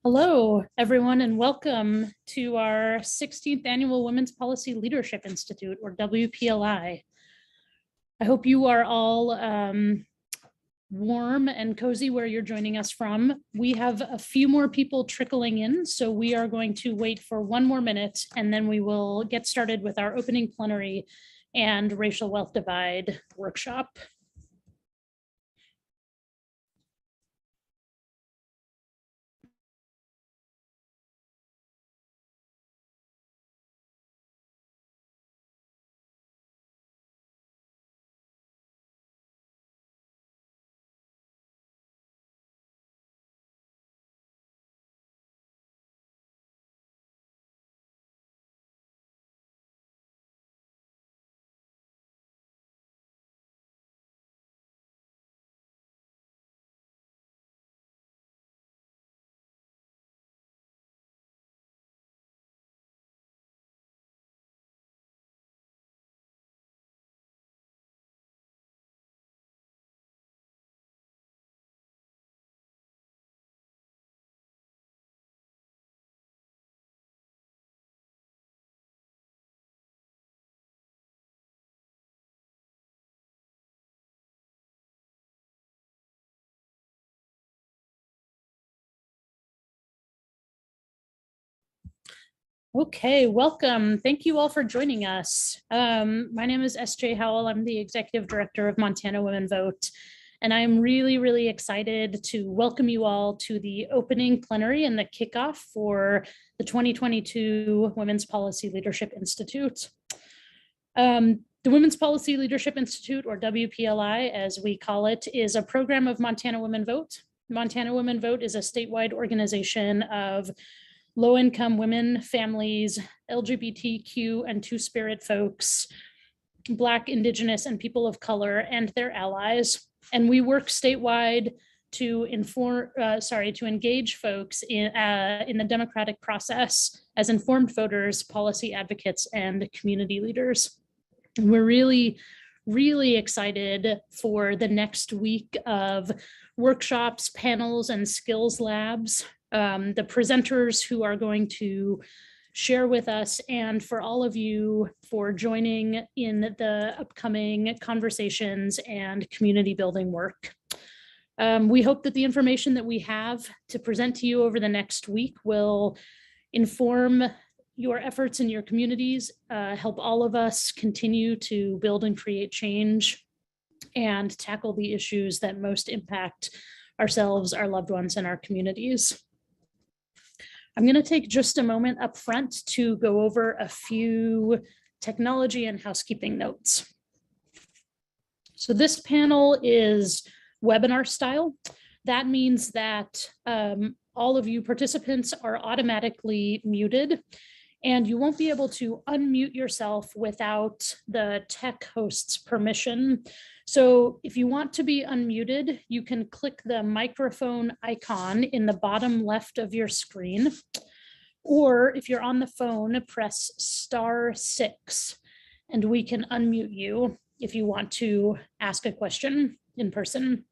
Hello, everyone, and welcome to our 16th Annual Women's Policy Leadership Institute, or WPLI. I hope you are all warm and cozy where you're joining us from. We have a few more people trickling in, so we are going to wait for one more minute, and then we will get started with our opening plenary and racial wealth divide workshop. Okay, welcome. Thank you all for joining us. My name is S.J. Howell. I'm the Executive Director of Montana Women Vote, and I'm really excited to welcome you all to the opening plenary and the kickoff for the 2022 Women's Policy Leadership Institute. The Women's Policy Leadership Institute, or WPLI, as we call it, is a program of Montana Women Vote. Montana Women Vote is a statewide organization of low-income women, families, LGBTQ and Two-Spirit folks, Black, Indigenous, and people of color, and their allies. And we work statewide to engage folks in the democratic process as informed voters, policy advocates, and community leaders. And we're really excited for the next week of workshops, panels, and skills labs. The presenters who are going to share with us, and for all of you for joining in the upcoming conversations and community building work. We hope that the information that we have to present to you over the next week will inform your efforts in your communities, help all of us continue to build and create change, and tackle the issues that most impact ourselves, our loved ones, and our communities. I'm going to take just a moment up front to go over a few technology and housekeeping notes. So this panel is webinar style. That means that all of you participants are automatically muted, and you won't be able to unmute yourself without the tech host's permission. So if you want to be unmuted, you can click the microphone icon in the bottom left of your screen. Or if you're on the phone, press *6, and we can unmute you if you want to ask a question in person.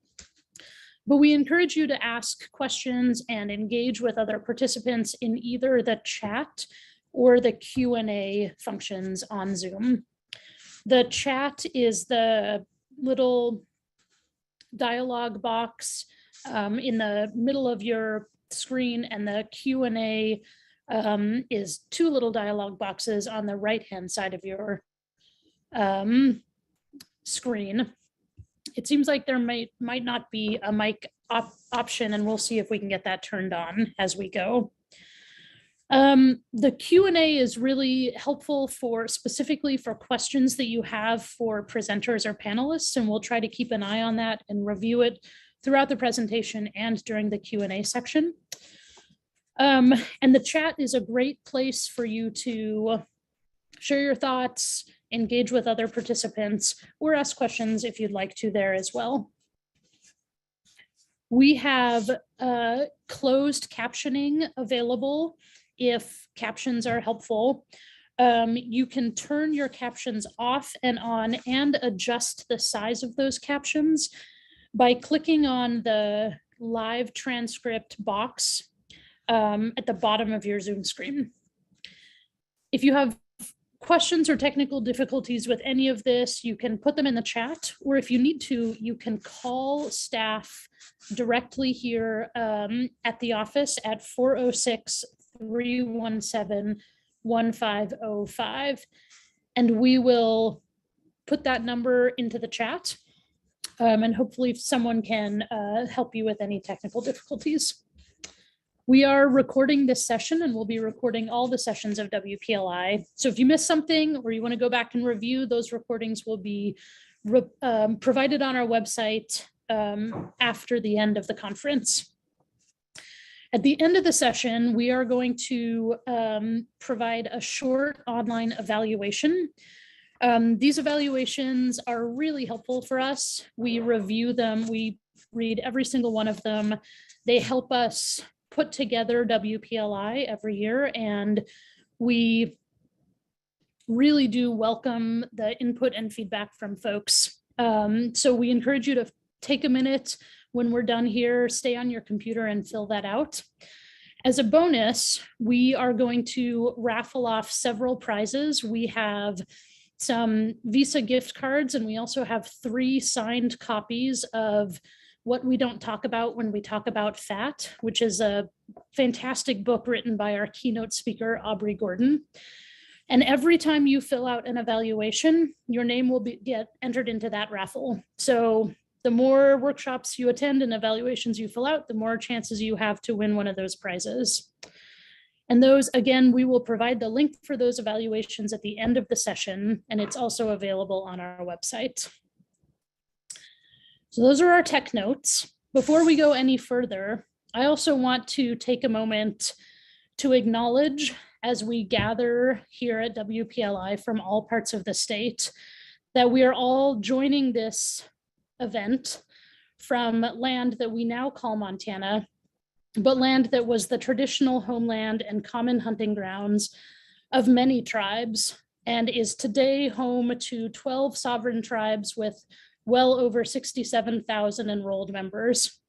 But we encourage you to ask questions and engage with other participants in either the chat or the Q&A functions on Zoom. The chat is the little dialog box in the middle of your screen, and the Q&A is two little dialog boxes on the right-hand side of your screen. It seems like there might not be a mic option, and we'll see if we can get that turned on as we go. The Q&A is really helpful specifically for questions that you have for presenters or panelists, and we'll try to keep an eye on that and review it throughout the presentation and during the Q&A section. And the chat is a great place for you to share your thoughts, engage with other participants, or ask questions if you'd like to there as well. We have closed captioning available if captions are helpful. You can turn your captions off and on and adjust the size of those captions by clicking on the live transcript box at the bottom of your Zoom screen. If you have questions or technical difficulties with any of this, you can put them in the chat, or if you need to, you can call staff directly here at the office at 406-317-1505, and we will put that number into the chat, and hopefully someone can help you with any technical difficulties. We are recording this session, and we'll be recording all the sessions of WPLI. So if you missed something or you want to go back and review, those recordings will be provided on our website after the end of the conference. At the end of the session, we are going to provide a short online evaluation. These evaluations are really helpful for us. We review them, we read every single one of them. They help us put together WPLI every year, and we really do welcome the input and feedback from folks. So we encourage you to take a minute when we're done here, stay on your computer and fill that out. As a bonus, we are going to raffle off several prizes. We have some Visa gift cards, and we also have 3 signed copies of What We Don't Talk About When We Talk About Fat, which is a fantastic book written by our keynote speaker, Aubrey Gordon. And every time you fill out an evaluation, your name will get entered into that raffle. So the more workshops you attend and evaluations you fill out, the more chances you have to win one of those prizes. And those, again, we will provide the link for those evaluations at the end of the session, and it's also available on our website. So those are our tech notes. Before we go any further, I also want to take a moment to acknowledge, as we gather here at WPLI from all parts of the state, that we are all joining this event from land that we now call Montana, but land that was the traditional homeland and common hunting grounds of many tribes, and is today home to 12 sovereign tribes with well over 67,000 enrolled members.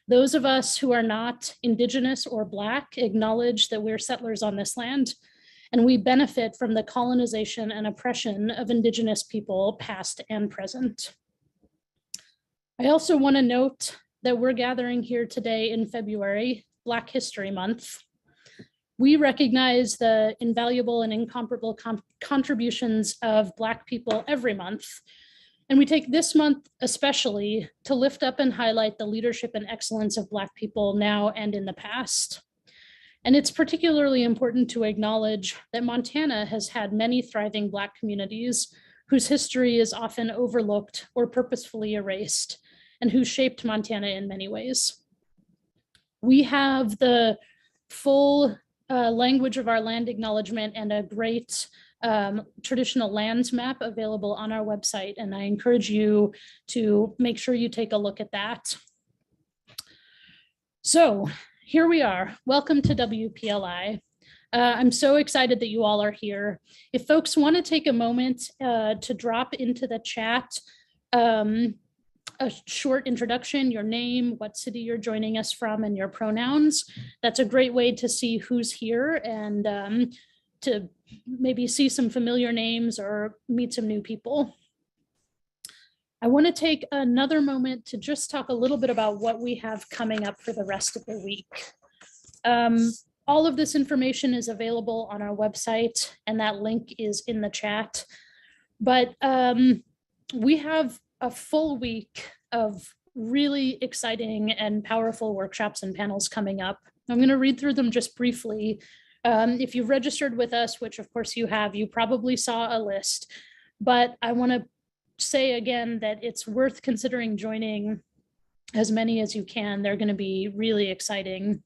Those of us who are not Indigenous or Black acknowledge that we're settlers on this land, and we benefit from the colonization and oppression of Indigenous people, past and present. I also want to note that we're gathering here today in February, Black History Month. We recognize the invaluable and incomparable contributions of Black people every month. And we take this month especially to lift up and highlight the leadership and excellence of Black people now and in the past. And it's particularly important to acknowledge that Montana has had many thriving Black communities whose history is often overlooked or purposefully erased, and who shaped Montana in many ways. We have the full language of our land acknowledgement and a great traditional lands map available on our website, and I encourage you to make sure you take a look at that. So here we are. Welcome to WPLI. I'm so excited that you all are here. If folks want to take a moment to drop into the chat a short introduction, your name, what city you're joining us from, and your pronouns, that's a great way to see who's here and to maybe see some familiar names or meet some new people. I want to take another moment to just talk a little bit about what we have coming up for the rest of the week. All of this information is available on our website, and that link is in the chat. But we have a full week of really exciting and powerful workshops and panels coming up. I'm going to read through them just briefly. If you've registered with us, which of course you have, you probably saw a list, but I want to say again that it's worth considering joining as many as you can. They're going to be really exciting.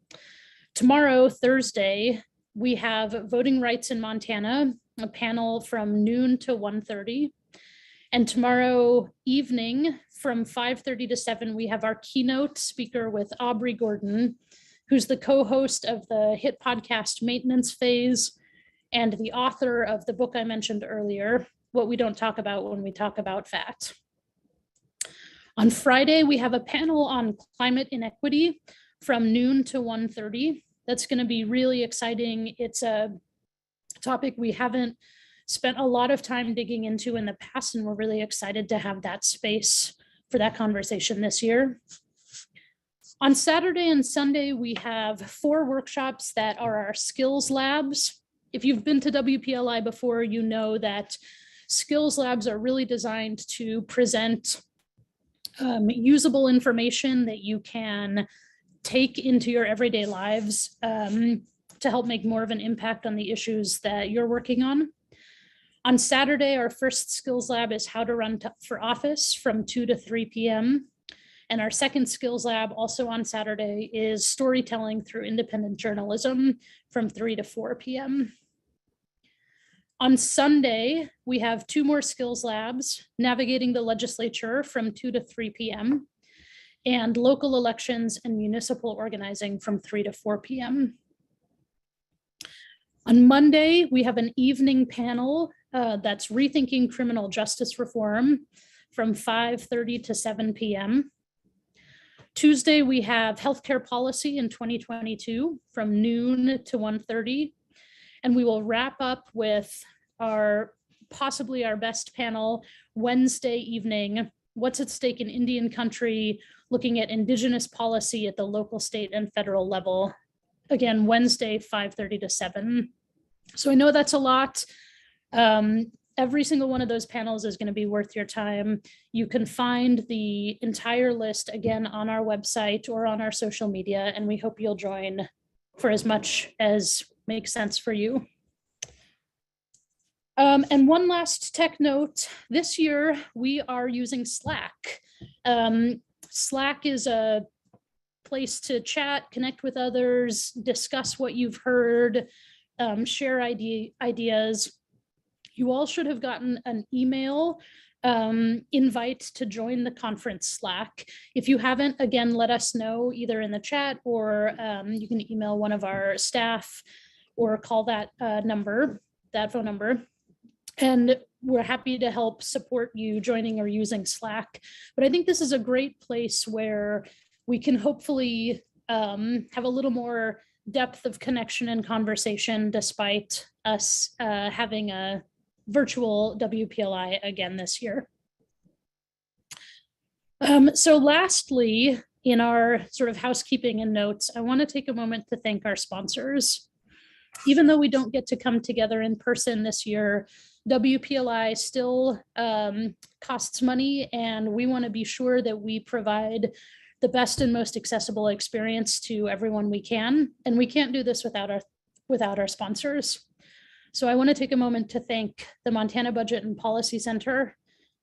Tomorrow, Thursday, we have Voting Rights in Montana, a panel from noon to 1:30. And tomorrow evening from 5:30 to 7, we have our keynote speaker with Aubrey Gordon, who's the co-host of the hit podcast Maintenance Phase and the author of the book I mentioned earlier, What We Don't Talk About When We Talk About Fat. On Friday, we have a panel on climate inequity from noon to 1:30. That's going to be really exciting. It's a topic we haven't spent a lot of time digging into in the past, and we're really excited to have that space for that conversation this year. On Saturday and Sunday, we have 4 workshops that are our skills labs. If you've been to WPLI before, you know that skills labs are really designed to present usable information that you can take into your everyday lives to help make more of an impact on the issues that you're working on. On Saturday, our first skills lab is how to run for office from 2 to 3 p.m. And our second skills lab, also on Saturday, is storytelling through independent journalism from 3 to 4 p.m. On Sunday, we have 2 more skills labs, navigating the legislature from 2 to 3 p.m. and local elections and municipal organizing from 3 to 4 p.m. On Monday, we have an evening panel that's rethinking criminal justice reform from 5:30 to 7 p.m. Tuesday, we have healthcare policy in 2022 from noon to 1:30. And we will wrap up with possibly our best panel Wednesday evening, what's at stake in Indian country, looking at Indigenous policy at the local, state, and federal level. Again, Wednesday, 5:30 to 7. So I know that's a lot. Every single one of those panels is going to be worth your time. You can find the entire list again on our website or on our social media, and we hope you'll join for as much as makes sense for you. And one last tech note, this year we are using Slack. Slack is a place to chat, connect with others, discuss what you've heard, share ideas. You all should have gotten an email invite to join the conference Slack. If you haven't, again, let us know either in the chat or you can email one of our staff or call that phone number. And we're happy to help support you joining or using Slack. But I think this is a great place where we can hopefully have a little more depth of connection and conversation despite us having a virtual WPLI again this year. So lastly, in our sort of housekeeping and notes, I want to take a moment to thank our sponsors. Even though we don't get to come together in person this year, WPLI still costs money, and we want to be sure that we provide the best and most accessible experience to everyone we can. And we can't do this without our sponsors. So I want to take a moment to thank the Montana Budget and Policy Center,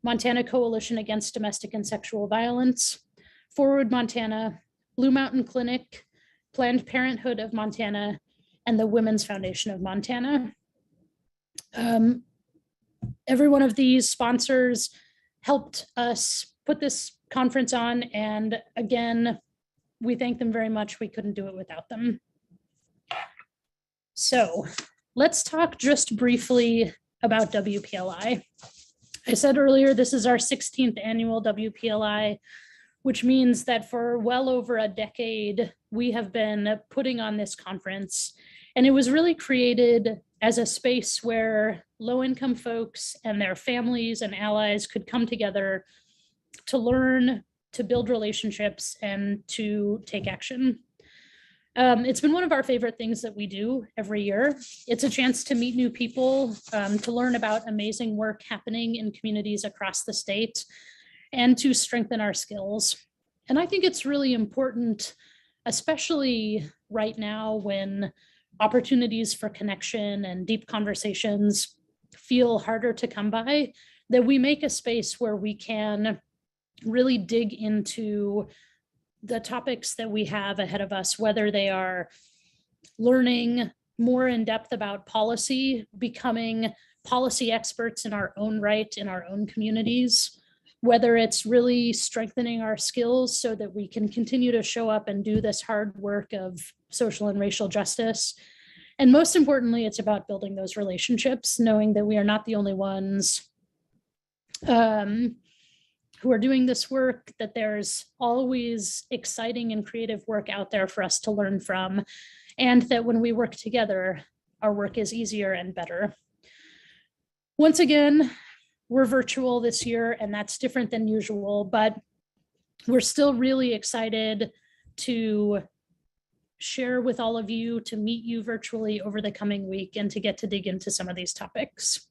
Montana Coalition Against Domestic and Sexual Violence, Forward Montana, Blue Mountain Clinic, Planned Parenthood of Montana, and the Women's Foundation of Montana. Every one of these sponsors helped us put this conference on, and again, we thank them very much. We couldn't do it without them. So let's talk just briefly about WPLI. I said earlier, this is our 16th annual WPLI, which means that for well over a decade, we have been putting on this conference. And it was really created as a space where low-income folks and their families and allies could come together to learn, to build relationships, and to take action. It's been one of our favorite things that we do every year. It's a chance to meet new people, to learn about amazing work happening in communities across the state, and to strengthen our skills. And I think it's really important, especially right now when opportunities for connection and deep conversations feel harder to come by, that we make a space where we can really dig into the topics that we have ahead of us, whether they are learning more in depth about policy, becoming policy experts in our own right, in our own communities, whether it's really strengthening our skills so that we can continue to show up and do this hard work of social and racial justice. And most importantly, it's about building those relationships, knowing that we are not the only ones who are doing this work, that there's always exciting and creative work out there for us to learn from. and that when we work together, our work is easier and better. Once again, we're virtual this year, and that's different than usual, but we're still really excited to share with all of you, to meet you virtually over the coming week, and to get to dig into some of these topics.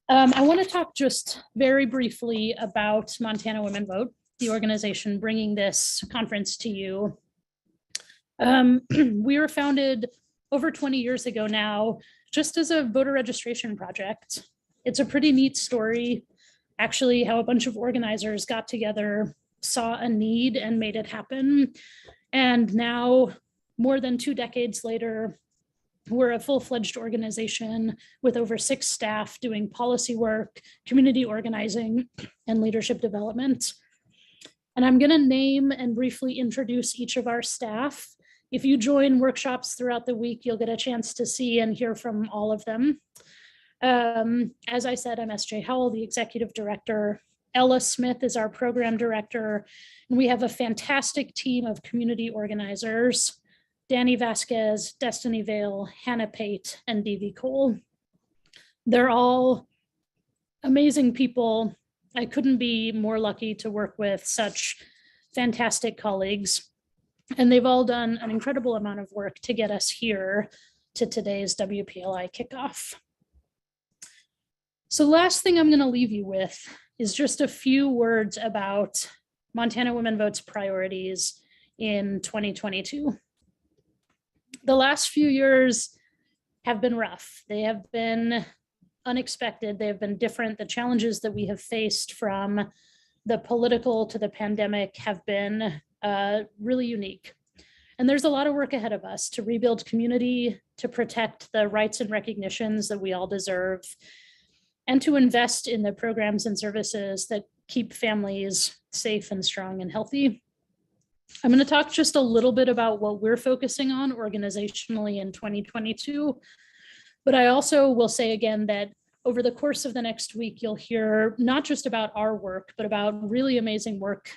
I want to talk just very briefly about Montana Women Vote, the organization bringing this conference to you. We were founded over 20 years ago now, just as a voter registration project. It's a pretty neat story, actually, how a bunch of organizers got together, saw a need, and made it happen. And now, more than 2 decades later, we're a full-fledged organization with over 6 staff doing policy work, community organizing, and leadership development. And I'm going to name and briefly introduce each of our staff. If you join workshops throughout the week, you'll get a chance to see and hear from all of them. As I said, I'm SJ Howell, the executive director. Ella Smith is our program director. And we have a fantastic team of community organizers: Danny Vasquez, Destiny Vale, Hannah Pate, and Devi Cole. They're all amazing people. I couldn't be more lucky to work with such fantastic colleagues. And they've all done an incredible amount of work to get us here to today's WPLI kickoff. So the last thing I'm going to leave you with is just a few words about Montana Women Vote's priorities in 2022. The last few years have been rough. They have been unexpected. They have been different. The challenges that we have faced, from the political to the pandemic, have been really unique. And there's a lot of work ahead of us to rebuild community, to protect the rights and recognitions that we all deserve, and to invest in the programs and services that keep families safe and strong and healthy. I'm going to talk just a little bit about what we're focusing on organizationally in 2022, but I also will say again that over the course of the next week, you'll hear not just about our work, but about really amazing work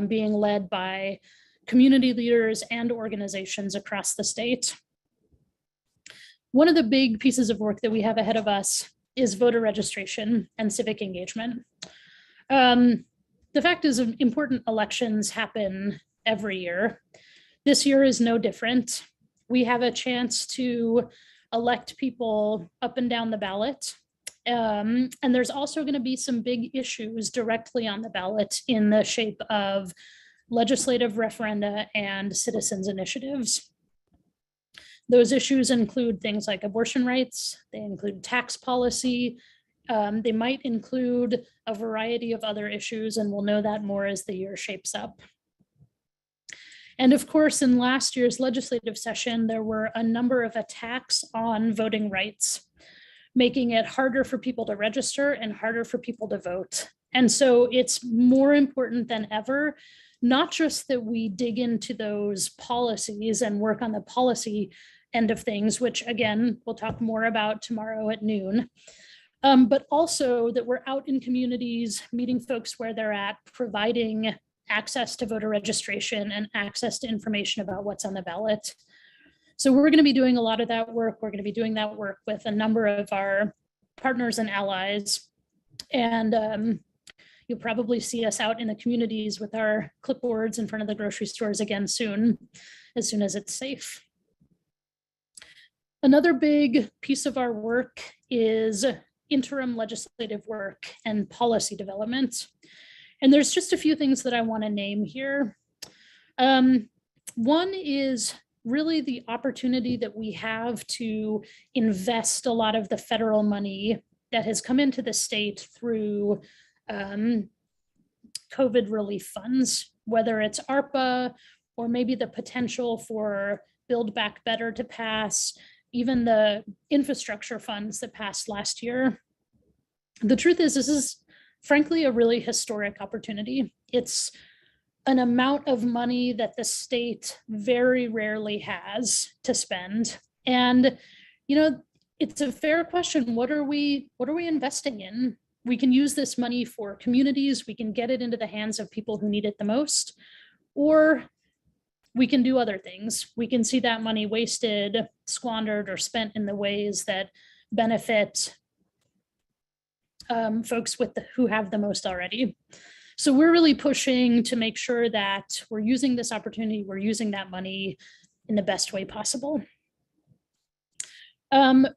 being led by community leaders and organizations across the state. One of the big pieces of work that we have ahead of us is voter registration and civic engagement. The fact is, important elections happen every year. This year is no different. We have a chance to elect people up and down the ballot. And there's also going to be some big issues directly on the ballot in the shape of legislative referenda and citizens' initiatives. Those issues include things like abortion rights, they include tax policy, they might include a variety of other issues, and we'll know that more as the year shapes up. And of course, in last year's legislative session, there were a number of attacks on voting rights, making it harder for people to register and harder for people to vote. And so it's more important than ever, not just that we dig into those policies and work on the policy end of things, which again, we'll talk more about tomorrow at noon, but also that we're out in communities, meeting folks where they're at, providing access to voter registration and access to information about what's on the ballot. So we're going to be doing a lot of that work. We're going to be doing that work with a number of our partners and allies. And you'll probably see us out in the communities with our clipboards in front of the grocery stores again soon as it's safe. Another big piece of our work is interim legislative work and policy development. And there's just a few things that I want to name here. One is really the opportunity that we have to invest a lot of the federal money that has come into the state through COVID relief funds, whether it's ARPA or maybe the potential for Build Back Better to pass, even the infrastructure funds that passed last year. The truth is, this is frankly a really historic opportunity. It's an amount of money that the state very rarely has to spend. And, you know, it's a fair question. What are we investing in? We can use this money for communities. We can get it into the hands of people who need it the most. Or we can do other things. We can see that money wasted, squandered, or spent in the ways that benefit folks who have the most already. So we're really pushing to make sure that we're using this opportunity, we're using that money in the best way possible.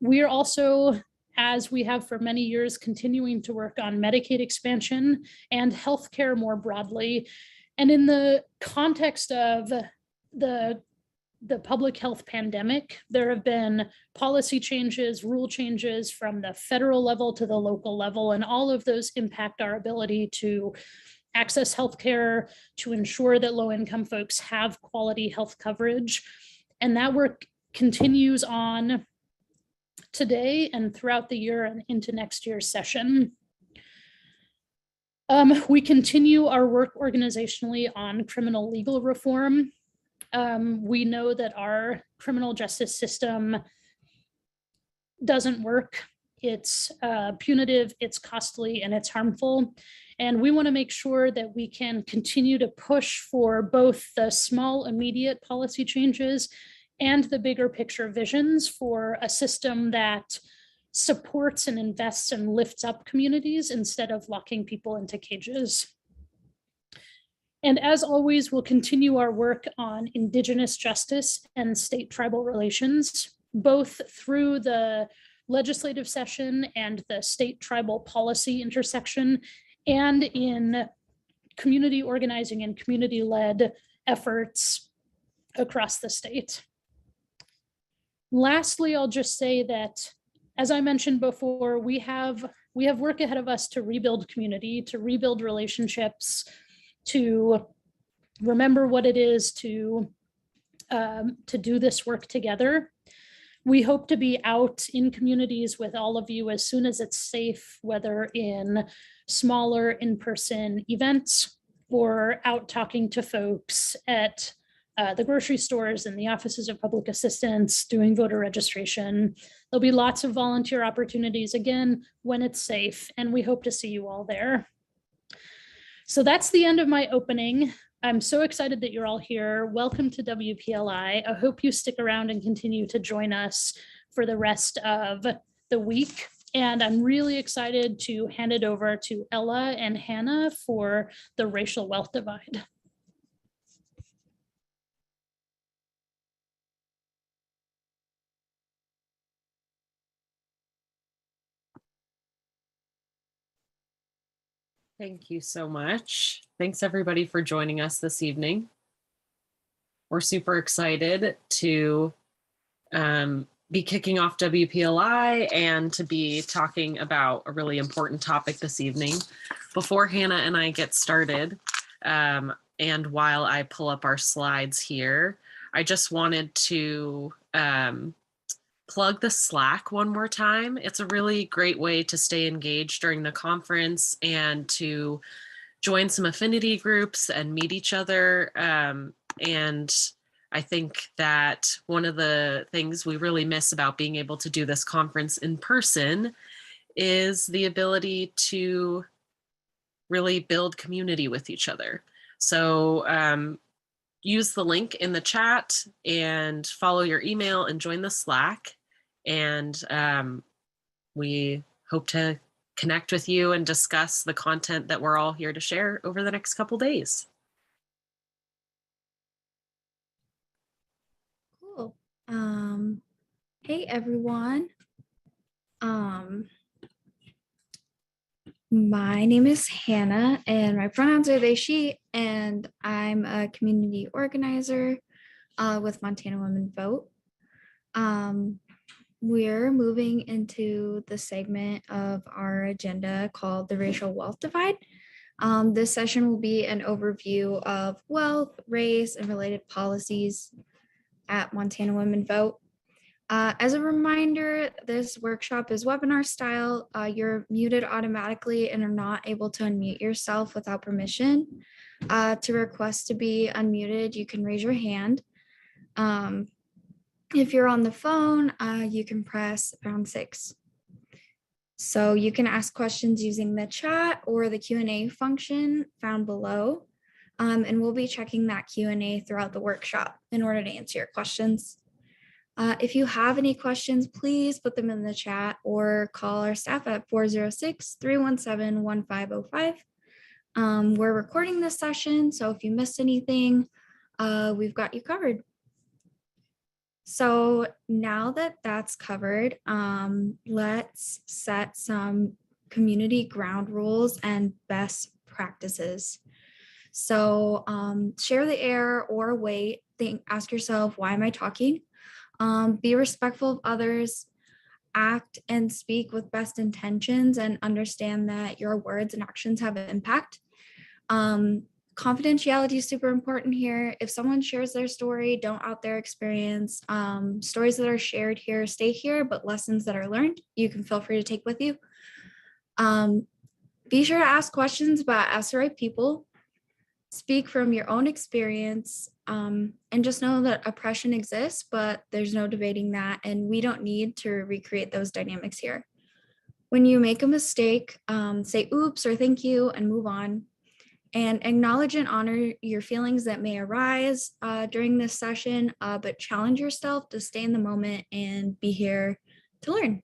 We are also, as we have for many years, continuing to work on Medicaid expansion and healthcare more broadly. And in the context of the public health pandemic, there have been policy changes, rule changes from the federal level to the local level, and all of those impact our ability to access healthcare, to ensure that low-income folks have quality health coverage. And that work continues on today and throughout the year and into next year's session. We continue our work organizationally on criminal legal reform. We know that our criminal justice system doesn't work. It's punitive, it's costly, and it's harmful. And we want to make sure that we can continue to push for both the small immediate policy changes and the bigger picture visions for a system that supports and invests and lifts up communities instead of locking people into cages. And as always, we'll continue our work on Indigenous justice and state tribal relations, both through the legislative session and the state tribal policy intersection, and in community organizing and community-led efforts across the state. Lastly, I'll just say that, as I mentioned before, we have work ahead of us to rebuild community, to rebuild relationships, to remember what it is to do this work together. We hope to be out in communities with all of you as soon as it's safe, whether in smaller in-person events or out talking to folks at the grocery stores and the offices of public assistance, doing voter registration. There'll be lots of volunteer opportunities, again, when it's safe, and we hope to see you all there. So that's the end of my opening. I'm so excited that you're all here. Welcome to WPLI. I hope you stick around and continue to join us for the rest of the week. And I'm really excited to hand it over to Ella and Hannah for the racial wealth divide. Thank you so much. Thanks everybody for joining us this evening. We're super excited to be kicking off WPLI and to be talking about a really important topic this evening. Before Hannah and I get started, and while I pull up our slides here, I just wanted to plug the Slack one more time. It's a really great way to stay engaged during the conference and to join some affinity groups and meet each other. And I think that one of the things we really miss about being able to do this conference in person is the ability to really build community with each other. So use the link in the chat and follow your email and join the Slack. And we hope to connect with you and discuss the content that we're all here to share over the next couple days. Cool. Hey everyone. My name is Hannah and my pronouns are they, she, and I'm a community organizer with Montana Women Vote. We're moving into the segment of our agenda called the Racial Wealth Divide. This session will be an overview of wealth, race, and related policies at Montana Women Vote. As a reminder, this workshop is webinar style. You're muted automatically and are not able to unmute yourself without permission. To request to be unmuted, you can raise your hand. If you're on the phone, you can press #6. So you can ask questions using the chat or the Q&A function found below. And we'll be checking that Q&A throughout the workshop in order to answer your questions. If you have any questions, please put them in the chat or call our staff at 406-317-1505. We're recording this session, so if you missed anything, we've got you covered. So now that that's covered, let's set some community ground rules and best practices. So share the air or wait, ask yourself, why am I talking? Be respectful of others, act and speak with best intentions, and understand that your words and actions have an impact. Confidentiality is super important here. If someone shares their story, don't out their experience. Stories that are shared here stay here, but lessons that are learned, you can feel free to take with you. Be sure to ask questions, but ask the right people. Speak from your own experience, and just know that oppression exists, but there's no debating that, and we don't need to recreate those dynamics here. When you make a mistake, say oops or thank you and move on, and acknowledge and honor your feelings that may arise during this session, but challenge yourself to stay in the moment and be here to learn.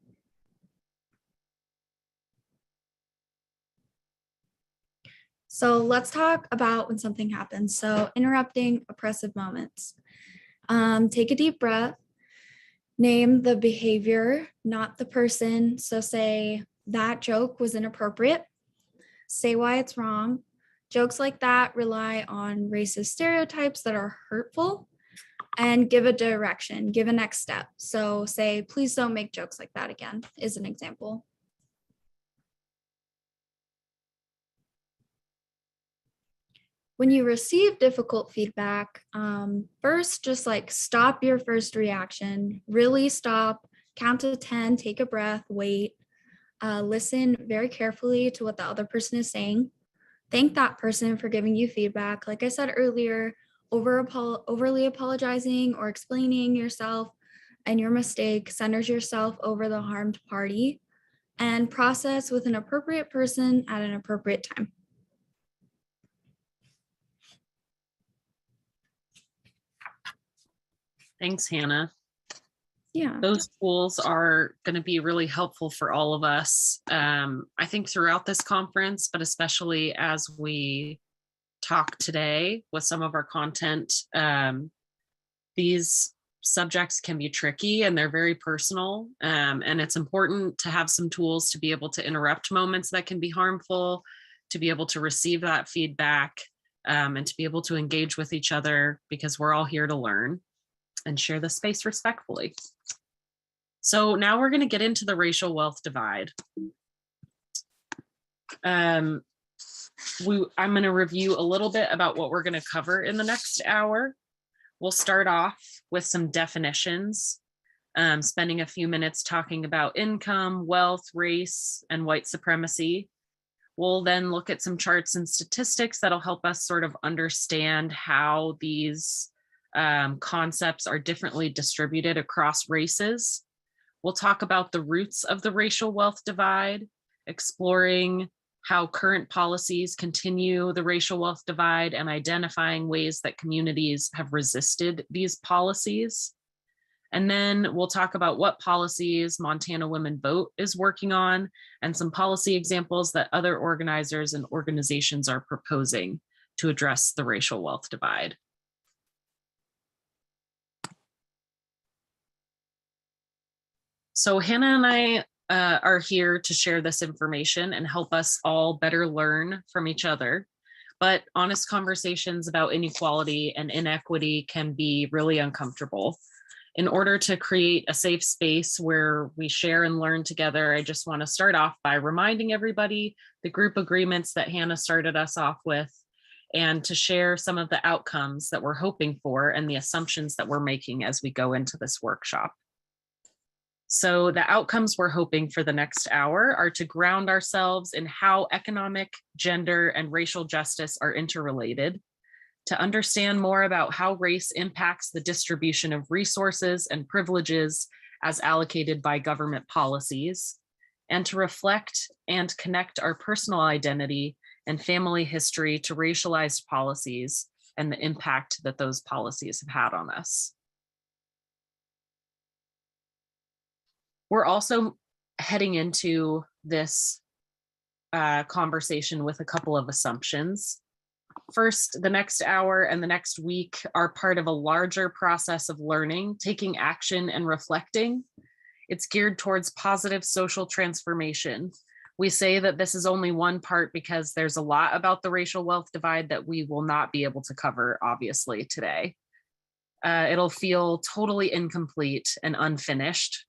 So let's talk about when something happens. So interrupting oppressive moments. Take a deep breath. Name the behavior, not the person. So say that joke was inappropriate. Say why it's wrong. Jokes like that rely on racist stereotypes that are hurtful, and give a direction, give a next step. So say, please don't make jokes like that again, is an example. When you receive difficult feedback, first, just like stop your first reaction, really stop, count to 10, take a breath, wait, listen very carefully to what the other person is saying. Thank that person for giving you feedback. Like I said earlier, overly apologizing or explaining yourself and your mistake centers yourself over the harmed party, and process with an appropriate person at an appropriate time. Thanks, Hannah. Yeah. Those tools are going to be really helpful for all of us, I think, throughout this conference, but especially as we talk today with some of our content. These subjects can be tricky and they're very personal, and it's important to have some tools to be able to interrupt moments that can be harmful, to be able to receive that feedback, and to be able to engage with each other, because we're all here to learn and share the space respectfully. So now we're going to get into the racial wealth divide. I'm going to review a little bit about what we're going to cover in the next hour. We'll start off with some definitions, spending a few minutes talking about income, wealth, race, and white supremacy. We'll then look at some charts and statistics that'll help us sort of understand how these concepts are differently distributed across races. We'll talk about the roots of the racial wealth divide, exploring how current policies continue the racial wealth divide and identifying ways that communities have resisted these policies. And then we'll talk about what policies Montana Women Vote is working on and some policy examples that other organizers and organizations are proposing to address the racial wealth divide. So Hannah and I are here to share this information and help us all better learn from each other. But honest conversations about inequality and inequity can be really uncomfortable. In order to create a safe space where we share and learn together, I just want to start off by reminding everybody the group agreements that Hannah started us off with, and to share some of the outcomes that we're hoping for and the assumptions that we're making as we go into this workshop. So the outcomes we're hoping for the next hour are to ground ourselves in how economic, gender, and racial justice are interrelated, to understand more about how race impacts the distribution of resources and privileges as allocated by government policies, and to reflect and connect our personal identity and family history to racialized policies and the impact that those policies have had on us. We're also heading into this conversation with a couple of assumptions. First, the next hour and the next week are part of a larger process of learning, taking action, and reflecting. It's geared towards positive social transformation. We say that this is only one part because there's a lot about the racial wealth divide that we will not be able to cover, obviously, today. It'll feel totally incomplete and unfinished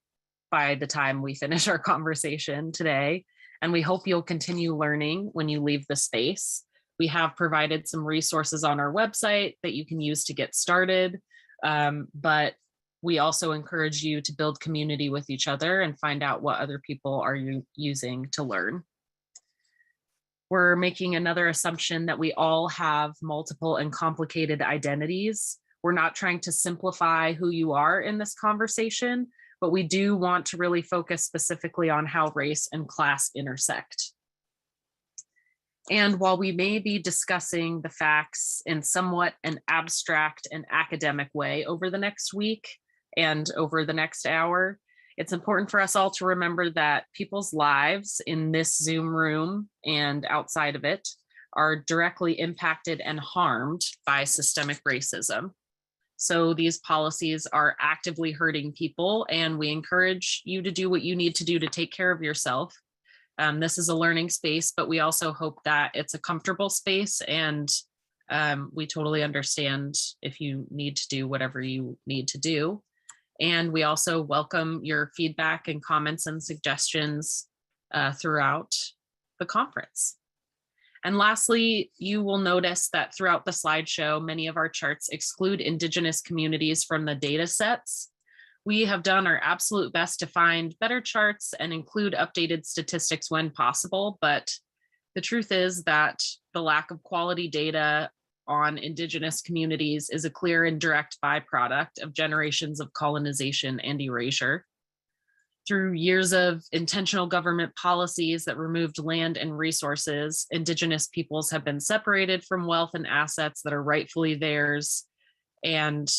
by the time we finish our conversation today. And we hope you'll continue learning when you leave the space. We have provided some resources on our website that you can use to get started, but we also encourage you to build community with each other and find out what other people are using to learn. We're making another assumption that we all have multiple and complicated identities. We're not trying to simplify who you are in this conversation, but we do want to really focus specifically on how race and class intersect. And while we may be discussing the facts in somewhat an abstract and academic way over the next week and over the next hour, it's important for us all to remember that people's lives in this Zoom room and outside of it are directly impacted and harmed by systemic racism. So these policies are actively hurting people, and we encourage you to do what you need to do to take care of yourself. This is a learning space, but we also hope that it's a comfortable space, and we totally understand if you need to do whatever you need to do. And we also welcome your feedback and comments and suggestions throughout the conference. And lastly, you will notice that throughout the slideshow, many of our charts exclude Indigenous communities from the data sets. We have done our absolute best to find better charts and include updated statistics when possible, but the truth is that the lack of quality data on Indigenous communities is a clear and direct byproduct of generations of colonization and erasure. Through years of intentional government policies that removed land and resources, Indigenous peoples have been separated from wealth and assets that are rightfully theirs, and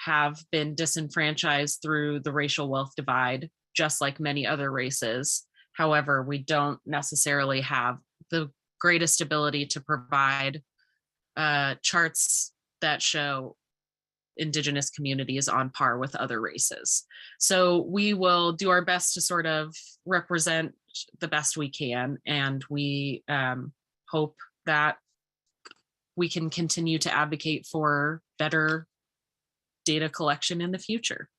have been disenfranchised through the racial wealth divide, just like many other races. However, we don't necessarily have the greatest ability to provide charts that show Indigenous communities on par with other races. So we will do our best to sort of represent the best we can, and we hope that we can continue to advocate for better data collection in the future.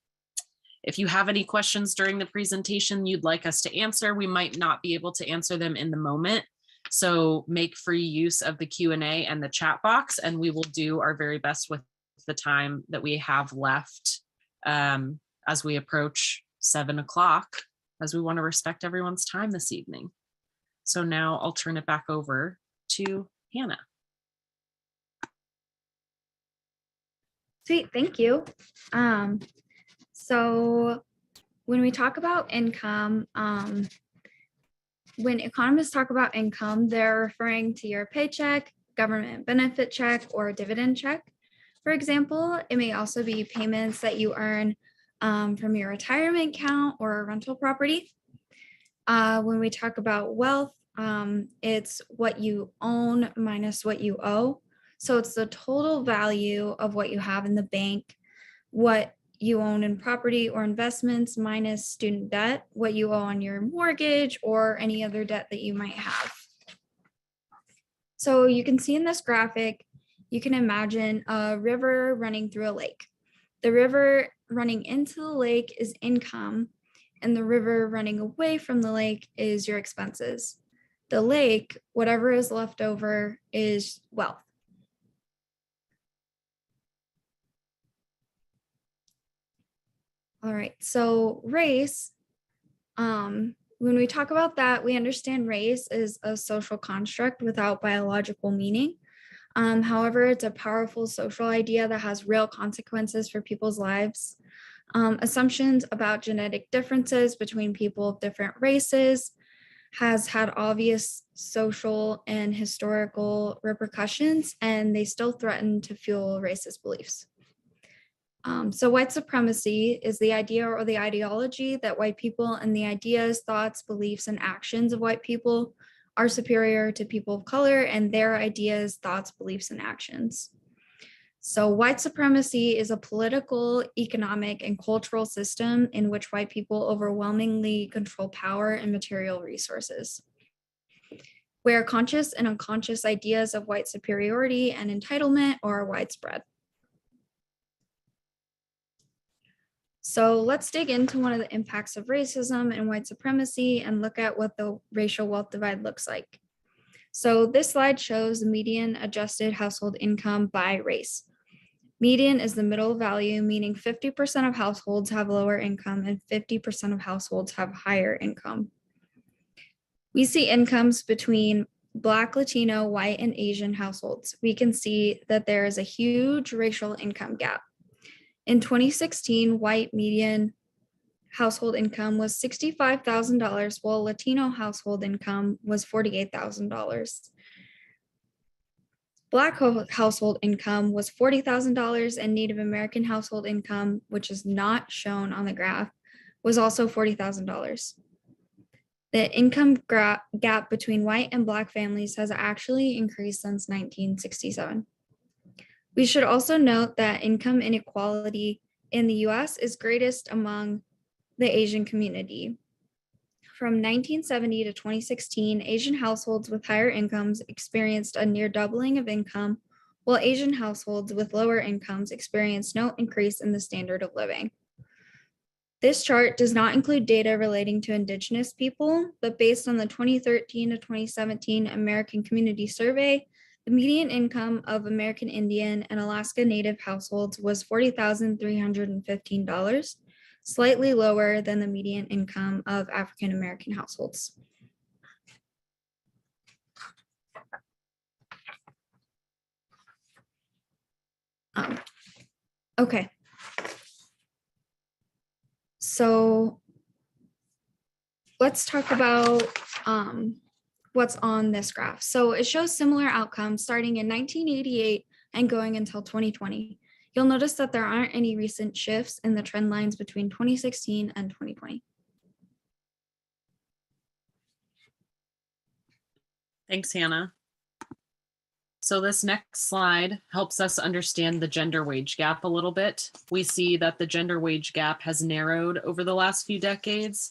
If you have any questions during the presentation you'd like us to answer, we might not be able to answer them in the moment. So make free use of the Q&A and the chat box, and we will do our very best with the time that we have left as we approach 7 o'clock, as we want to respect everyone's time this evening. So now I'll turn it back over to Hannah. Sweet, thank you. So when we talk about income, when economists talk about income, they're referring to your paycheck, government benefit check, or dividend check. For example, it may also be payments that you earn from your retirement account or a rental property. When we talk about wealth, it's what you own minus what you owe. So it's the total value of what you have in the bank, what you own in property or investments minus student debt, what you owe on your mortgage or any other debt that you might have. So you can see in this graphic, you can imagine a river running through a lake. The river running into the lake is income, and the river running away from the lake is your expenses. The lake, whatever is left over, is wealth. All right, so race, when we talk about that, we understand race is a social construct without biological meaning. However, it's a powerful social idea that has real consequences for people's lives. Assumptions about genetic differences between people of different races has had obvious social and historical repercussions, and they still threaten to fuel racist beliefs. So white supremacy is the idea or the ideology that white people and the ideas, thoughts, beliefs, and actions of white people are superior to people of color and their ideas, thoughts, beliefs, and actions. So white supremacy is a political, economic, and cultural system in which white people overwhelmingly control power and material resources, where conscious and unconscious ideas of white superiority and entitlement are widespread. So let's dig into one of the impacts of racism and white supremacy and look at what the racial wealth divide looks like. So this slide shows the median adjusted household income by race. Median is the middle value, meaning 50% of households have lower income and 50% of households have higher income. We see incomes between Black, Latino, white, and Asian households. We can see that there is a huge racial income gap. In 2016, white median household income was $65,000, while Latino household income was $48,000. Black household income was $40,000, and Native American household income, which is not shown on the graph, was also $40,000. The income gap between white and Black families has actually increased since 1967. We should also note that income inequality in the US is greatest among the Asian community. From 1970 to 2016, Asian households with higher incomes experienced a near doubling of income, while Asian households with lower incomes experienced no increase in the standard of living. This chart does not include data relating to Indigenous people, but based on the 2013 to 2017 American Community Survey, the median income of American Indian and Alaska Native households was $40,315, slightly lower than the median income of African American households. Okay. So let's talk about what's on this graph. So it shows similar outcomes starting in 1988 and going until 2020. You'll notice that there aren't any recent shifts in the trend lines between 2016 and 2020. Thanks, Hannah. So this next slide helps us understand the gender wage gap a little bit. We see that the gender wage gap has narrowed over the last few decades.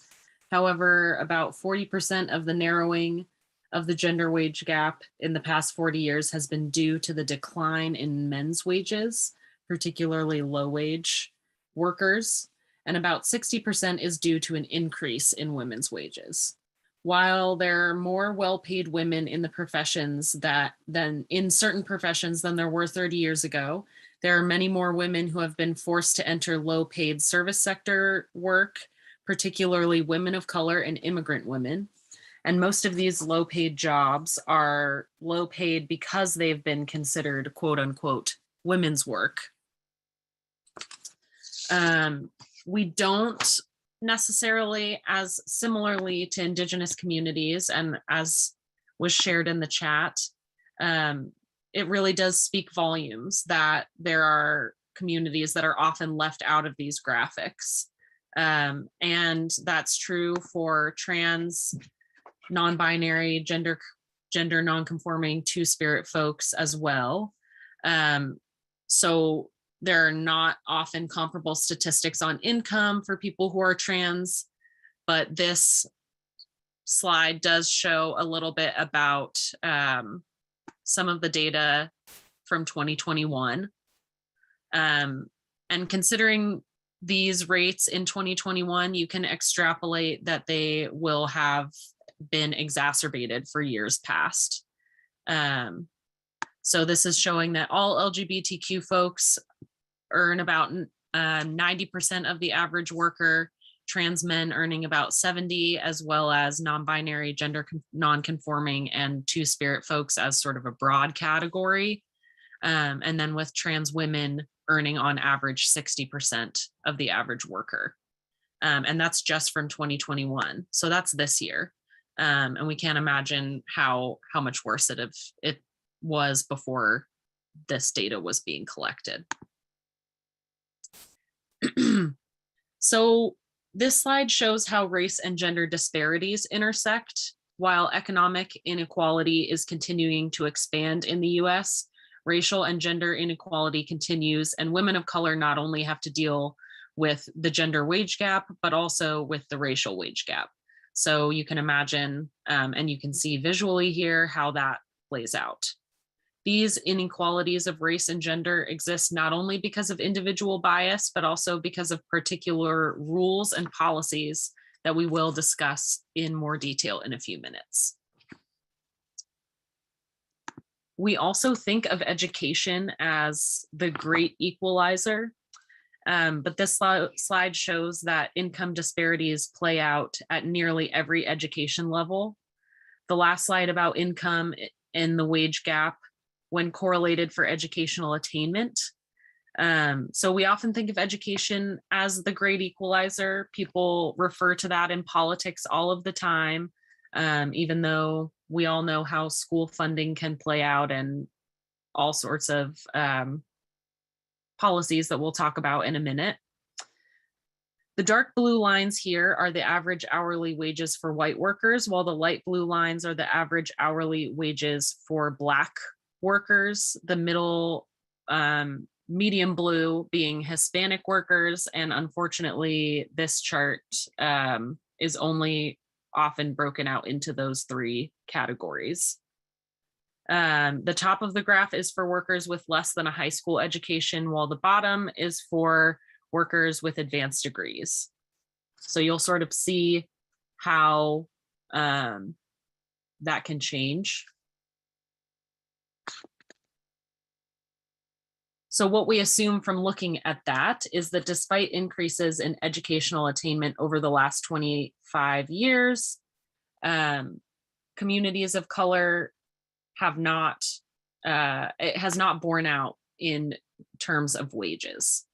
However, about 40% of the narrowing of the gender wage gap in the past 40 years has been due to the decline in men's wages, particularly low-wage workers, and about 60% is due to an increase in women's wages. While there are more well-paid women in the professions than in certain professions than there were 30 years ago, there are many more women who have been forced to enter low-paid service sector work, particularly women of color and immigrant women. And most of these low-paid jobs are low-paid because they've been considered quote-unquote women's work. We don't necessarily, as similarly to Indigenous communities and as was shared in the chat, it really does speak volumes that there are communities that are often left out of these graphics. And that's true for trans, non-binary, gender non-conforming, two-spirit folks as well. So there are not often comparable statistics on income for people who are trans, but this slide does show a little bit about some of the data from 2021. And considering these rates in 2021, you can extrapolate that they will have been exacerbated for years past. So this is showing that all LGBTQ folks earn about 90% of the average worker, trans men earning about 70, as well as non-binary, gender non-conforming, and two-spirit folks as sort of a broad category. And then with trans women earning on average 60% of the average worker. And that's just from 2021. So that's this year. And we can't imagine how much worse it was before this data was being collected. So this slide shows how race and gender disparities intersect. While economic inequality is continuing to expand in the US, racial and gender inequality continues, and women of color not only have to deal with the gender wage gap, but also with the racial wage gap. So you can imagine, and you can see visually here how that plays out. These inequalities of race and gender exist not only because of individual bias, but also because of particular rules and policies that we will discuss in more detail in a few minutes. We also think of education as the great equalizer, but this slide shows that income disparities play out at nearly every education level. The last slide about income and the wage gap when correlated for educational attainment. So we often think of education as the great equalizer. People refer to that in politics all of the time, even though we all know how school funding can play out and all sorts of policies that we'll talk about in a minute. The dark blue lines here are the average hourly wages for white workers, while the light blue lines are the average hourly wages for Black workers, the middle medium blue being Hispanic workers. And unfortunately, this chart is only often broken out into those three categories. The top of the graph is for workers with less than a high school education, while the bottom is for workers with advanced degrees. So you'll sort of see how that can change. So what we assume from looking at that is that despite increases in educational attainment over the last 25 years, communities of color have not, it has not borne out in terms of wages.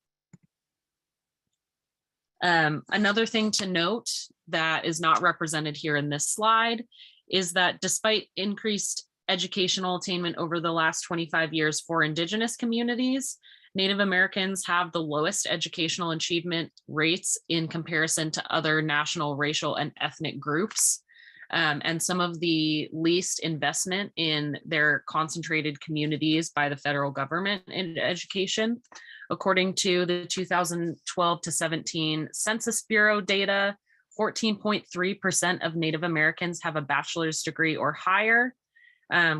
Another thing to note that is not represented here in this slide is that despite increased educational attainment over the last 25 years for Indigenous communities, Native Americans have the lowest educational achievement rates in comparison to other national, racial, and ethnic groups, and some of the least investment in their concentrated communities by the federal government in education. According to the 2012 to 17 Census Bureau data, 14.3% of Native Americans have a bachelor's degree or higher,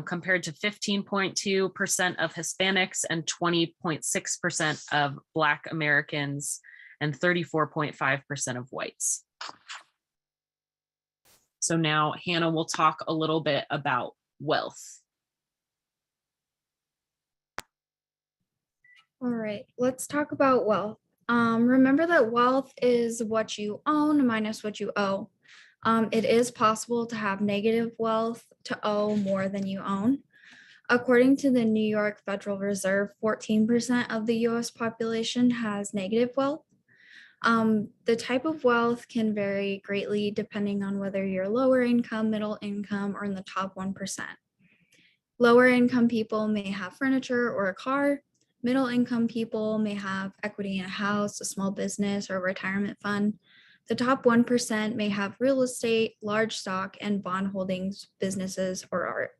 compared to 15.2% of Hispanics and 20.6% of Black Americans and 34.5% of whites. So now Hannah will talk a little bit about wealth. All right, let's talk about wealth. Remember that wealth is what you own minus what you owe. It is possible to have negative wealth to owe more than you own. According to the New York Federal Reserve, 14% of the US population has negative wealth. The type of wealth can vary greatly depending on whether you're lower income, middle income, or in the top 1%. Lower income people may have furniture or a car. Middle income people may have equity in a house, a small business, or a retirement fund. The top 1% may have real estate, large stock, and bond holdings, businesses, or art.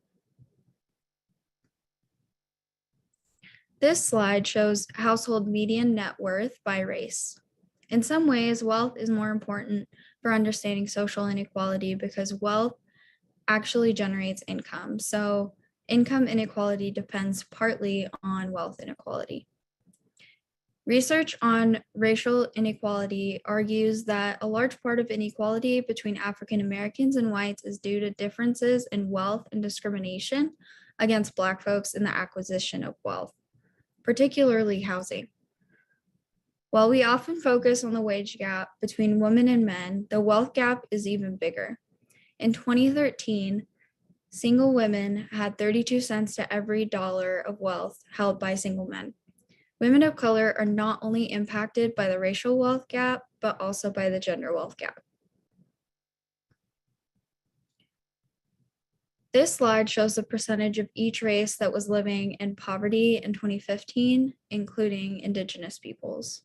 This slide shows household median net worth by race. In some ways, wealth is more important for understanding social inequality because wealth actually generates income. So income inequality depends partly on wealth inequality. Research on racial inequality argues that a large part of inequality between African Americans and whites is due to differences in wealth and discrimination against Black folks in the acquisition of wealth, particularly housing. While we often focus on the wage gap between women and men, the wealth gap is even bigger. In 2013, single women had 32 cents to every dollar of wealth held by single men. Women of color are not only impacted by the racial wealth gap, but also by the gender wealth gap. This slide shows the percentage of each race that was living in poverty in 2015, including Indigenous peoples.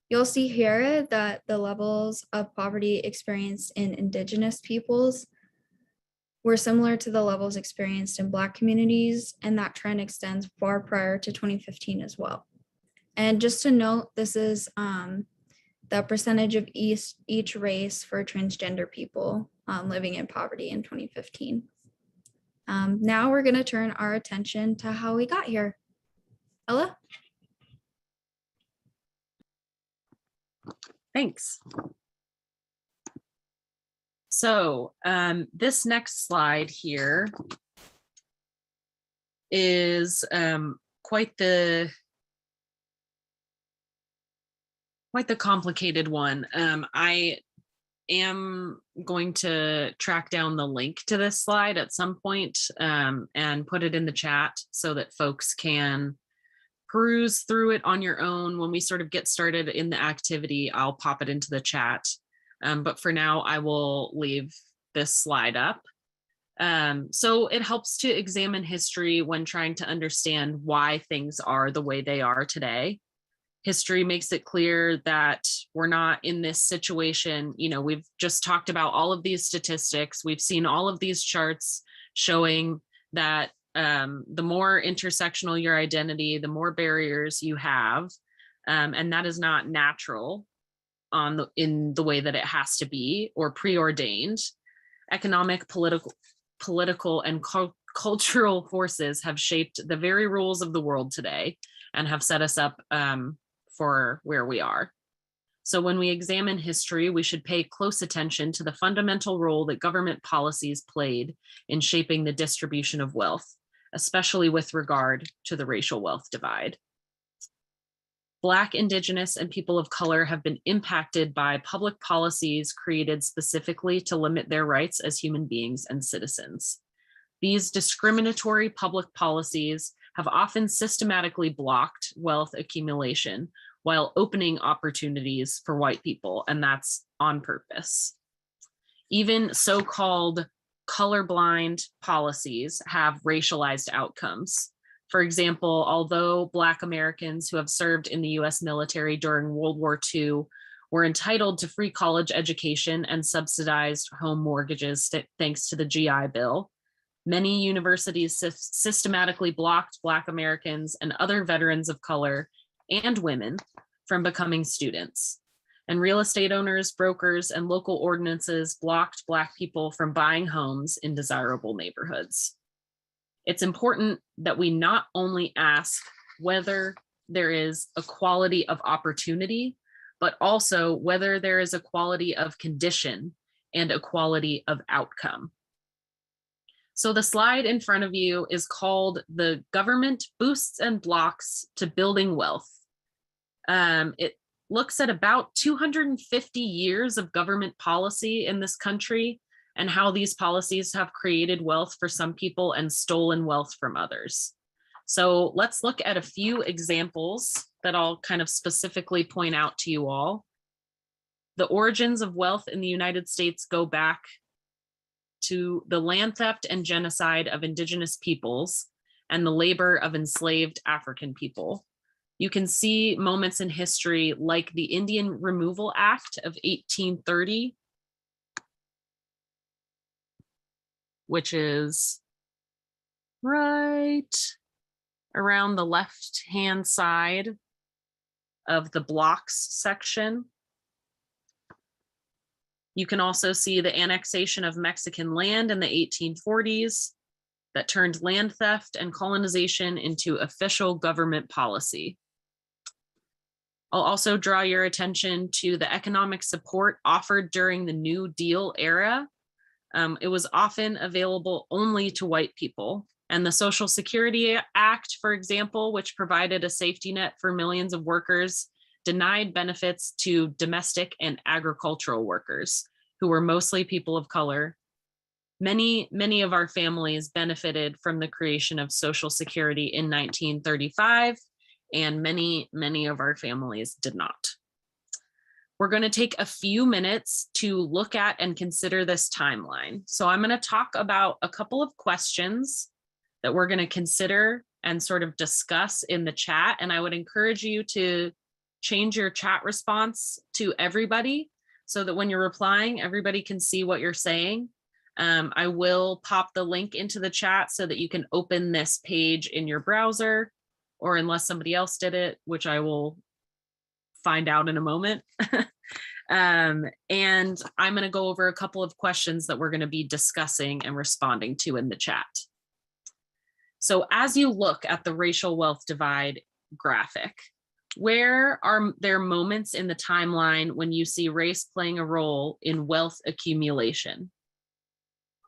You'll see here that the levels of poverty experienced in Indigenous peoples were similar to the levels experienced in Black communities, and that trend extends far prior to 2015 as well. And just to note, this is the percentage of each race for transgender people living in poverty in 2015. Now we're going to turn our attention to how we got here. Ella? Thanks. So this next slide here is quite the complicated one. I am going to track down the link to this slide at some point and put it in the chat so that folks can peruse through it on your own. When we sort of get started in the activity, I'll pop it into the chat. But for now, I will leave this slide up. So it helps to examine history when trying to understand why things are the way they are today. History makes it clear that we're not in this situation. You know, we've just talked about all of these statistics. We've seen all of these charts showing that the more intersectional your identity, the more barriers you have. And that is not natural in the way that it has to be or preordained. Economic, political, and cultural forces have shaped the very rules of the world today and have set us up for where we are. So when we examine history, we should pay close attention to the fundamental role that government policies played in shaping the distribution of wealth, especially with regard to the racial wealth divide. Black, Indigenous, and people of color have been impacted by public policies created specifically to limit their rights as human beings and citizens. These discriminatory public policies have often systematically blocked wealth accumulation while opening opportunities for white people, and that's on purpose. Even so-called colorblind policies have racialized outcomes. For example, although Black Americans who have served in the US military during World War II were entitled to free college education and subsidized home mortgages thanks to the GI Bill, many universities systematically blocked Black Americans and other veterans of color and women from becoming students. And real estate owners, brokers, and local ordinances blocked Black people from buying homes in desirable neighborhoods. It's important that we not only ask whether there is equality of opportunity, but also whether there is equality of condition and equality of outcome. So the slide in front of you is called "The Government Boosts and Blocks to Building Wealth." It looks at about 250 years of government policy in this country and how these policies have created wealth for some people and stolen wealth from others. So let's look at a few examples that I'll kind of specifically point out to you all. The origins of wealth in the United States go back to the land theft and genocide of Indigenous peoples and the labor of enslaved African people. You can see moments in history like the Indian Removal Act of 1830, which is right around the left-hand side of the blocks section. You can also see the annexation of Mexican land in the 1840s that turned land theft and colonization into official government policy. I'll also draw your attention to the economic support offered during the New Deal era. It was often available only to white people. And the Social Security Act, for example, which provided a safety net for millions of workers, denied benefits to domestic and agricultural workers, who were mostly people of color. Many of our families benefited from the creation of Social Security in 1935, and many of our families did not. we're going to take a few minutes to look at and consider this timeline. So I'm going to talk about a couple of questions that we're going to consider and sort of discuss in the chat. And I would encourage you to change your chat response to everybody so that when you're replying, everybody can see what you're saying. I will pop the link into the chat so that you can open this page in your browser, or unless somebody else did it, which I will find out in a moment. And I'm going to go over a couple of questions that we're going to be discussing and responding to in the chat. So as you look at the racial wealth divide graphic, where are there moments in the timeline when you see race playing a role in wealth accumulation?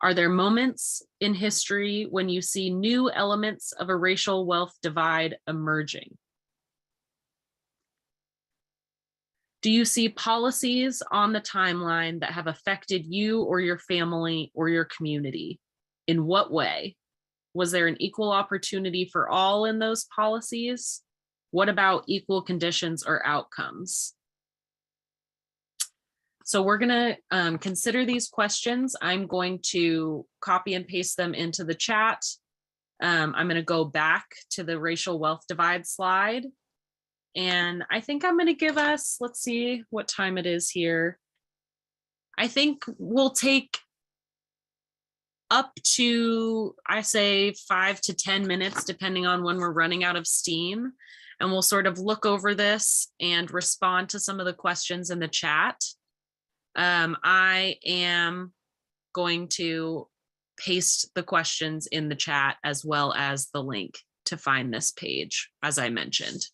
Are there moments in history when you see new elements of a racial wealth divide emerging? Do you see policies on the timeline that have affected you or your family or your community? In what way? Was there an equal opportunity for all in those policies? What about equal conditions or outcomes? So we're going to consider these questions. I'm going to copy and paste them into the chat. I'm going to go back to the racial wealth divide slide. And I think I'm going to give us, let's see what time it is here. I think we'll take up to, I say 5 to 10 minutes, depending on when we're running out of steam. And we'll sort of look over this and respond to some of the questions in the chat. I am going to paste the questions in the chat as well as the link to find this page, as I mentioned.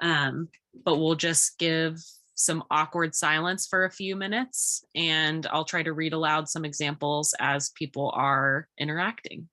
But we'll just give some awkward silence for a few minutes, and I'll try to read aloud some examples as people are interacting.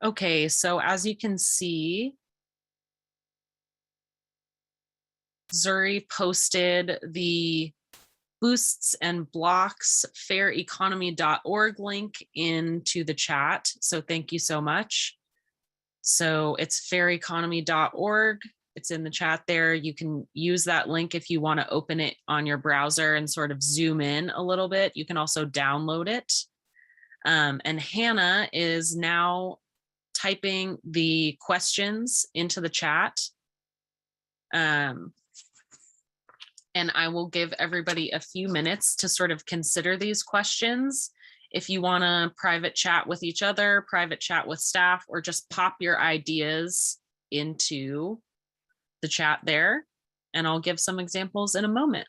Okay, so as you can see, Zuri posted the Boosts and Blocks faireconomy.org link into the chat. So thank you so much. So it's faireconomy.org. It's in the chat there. You can use that link if you want to open it on your browser and sort of zoom in a little bit. You can also download it. And Hannah is now typing the questions into the chat. And I will give everybody a few minutes to sort of consider these questions. If you want to private chat with each other, private chat with staff, or just pop your ideas into the chat there. And I'll give some examples in a moment.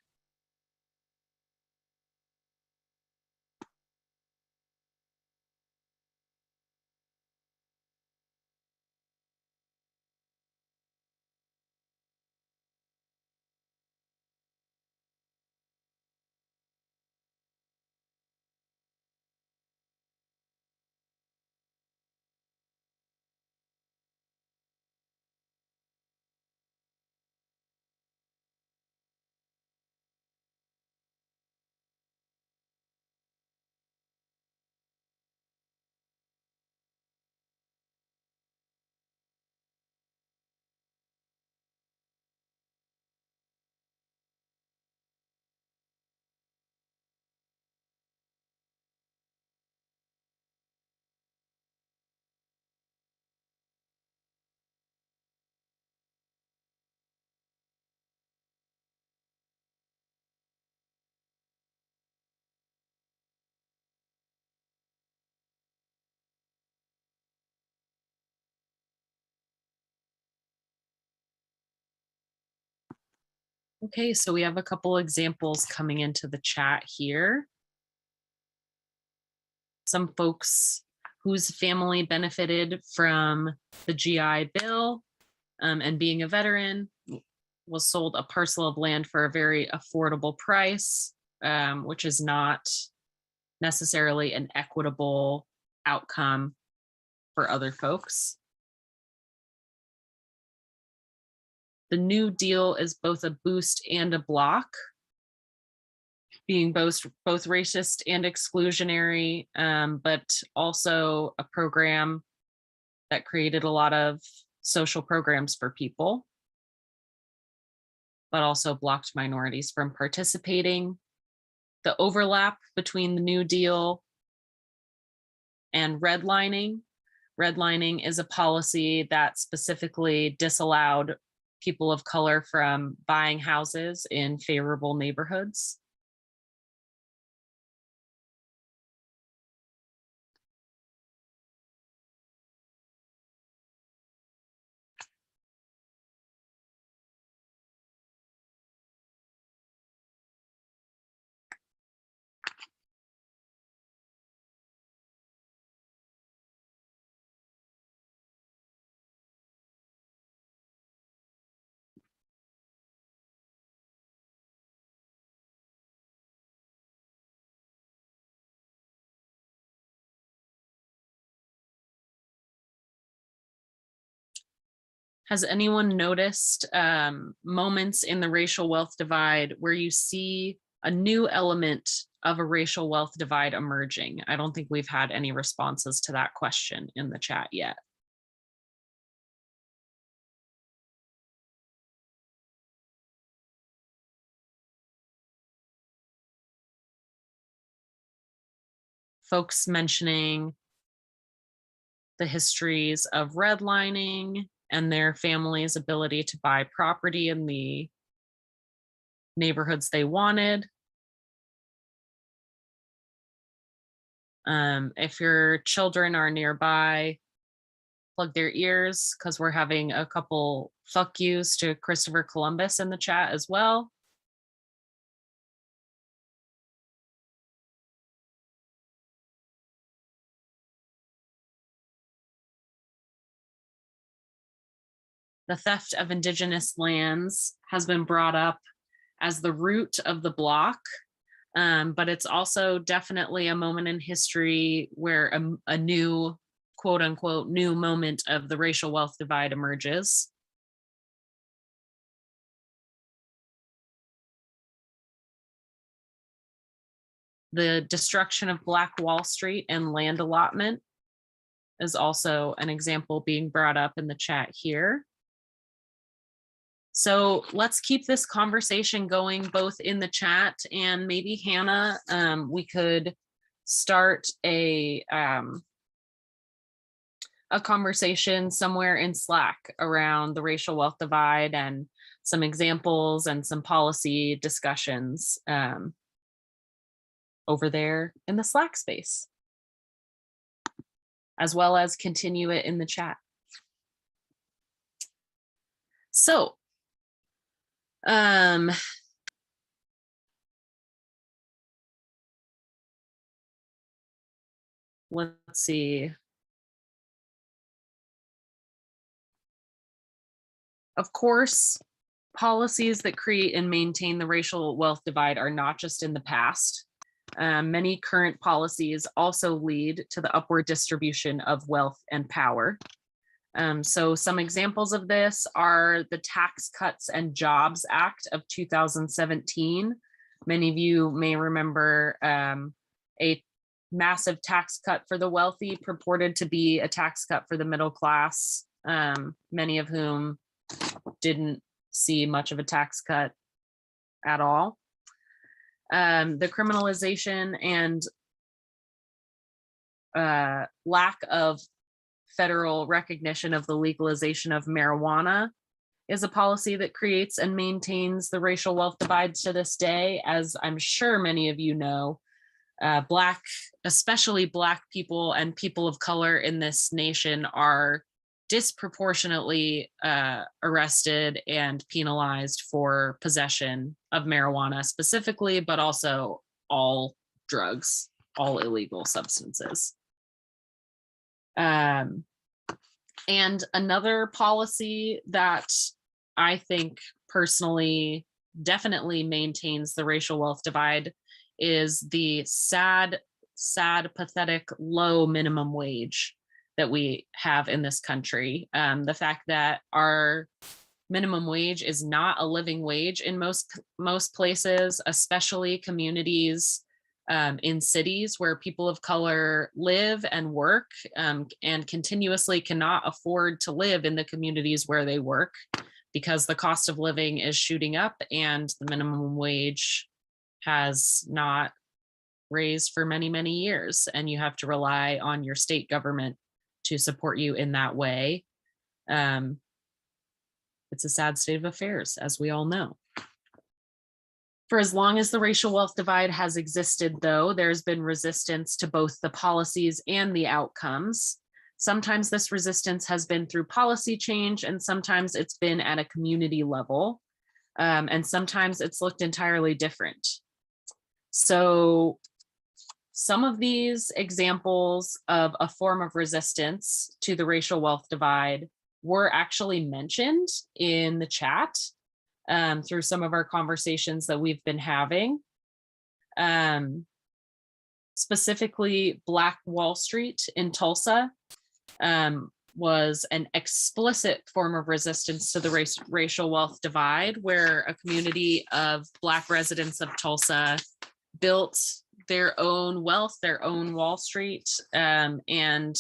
Okay, so we have a couple examples coming into the chat here. Some folks whose family benefited from the GI Bill and being a veteran was sold a parcel of land for a very affordable price, which is not necessarily an equitable outcome for other folks. The New Deal is both a boost and a block, being both racist and exclusionary, but also a program that created a lot of social programs for people, but also blocked minorities from participating. The overlap between the New Deal and redlining. Redlining is a policy that specifically disallowed people of color from buying houses in favorable neighborhoods. Has anyone noticed moments in the racial wealth divide where you see a new element of a racial wealth divide emerging? I don't think we've had any responses to that question in the chat yet. Folks mentioning the histories of redlining and their family's ability to buy property in the neighborhoods they wanted. If your children are nearby, plug their ears because we're having a couple fuck yous to Christopher Columbus in the chat as well. The theft of indigenous lands has been brought up as the root of the block, but it's also definitely a moment in history where a new, quote unquote, new moment of the racial wealth divide emerges. The destruction of Black Wall Street and land allotment is also an example being brought up in the chat here. So let's keep this conversation going both in the chat and maybe Hannah, we could start a conversation somewhere in Slack around the racial wealth divide and some examples and some policy discussions over there in the Slack space, as well as continue it in the chat. So, let's see. Of course, policies that create and maintain the racial wealth divide are not just in the past. Many current policies also lead to the upward distribution of wealth and power. So some examples of this are the Tax Cuts and Jobs Act of 2017. Many of you may remember a massive tax cut for the wealthy purported to be a tax cut for the middle class, many of whom didn't see much of a tax cut at all. The criminalization and lack of federal recognition of the legalization of marijuana is a policy that creates and maintains the racial wealth divide to this day. As I'm sure many of you know, especially Black people and people of color in this nation are disproportionately arrested and penalized for possession of marijuana specifically, but also all drugs, all illegal substances. And another policy that I think personally definitely maintains the racial wealth divide is the sad, pathetic, low minimum wage that we have in this country. The fact that our minimum wage is not a living wage in most places, especially communities in cities where people of color live and work, and continuously cannot afford to live in the communities where they work because the cost of living is shooting up and the minimum wage has not raised for many, many years. And you have to rely on your state government to support you in that way. It's a sad state of affairs, as we all know. For as long as the racial wealth divide has existed, though, there's been resistance to both the policies and the outcomes. Sometimes this resistance has been through policy change, and sometimes it's been at a community level, and sometimes it's looked entirely different. So some of these examples of a form of resistance to the racial wealth divide were actually mentioned in the chat through some of our conversations that we've been having. Specifically, Black Wall Street in Tulsa was an explicit form of resistance to the racial wealth divide, where a community of Black residents of Tulsa built their own wealth, their own Wall Street, and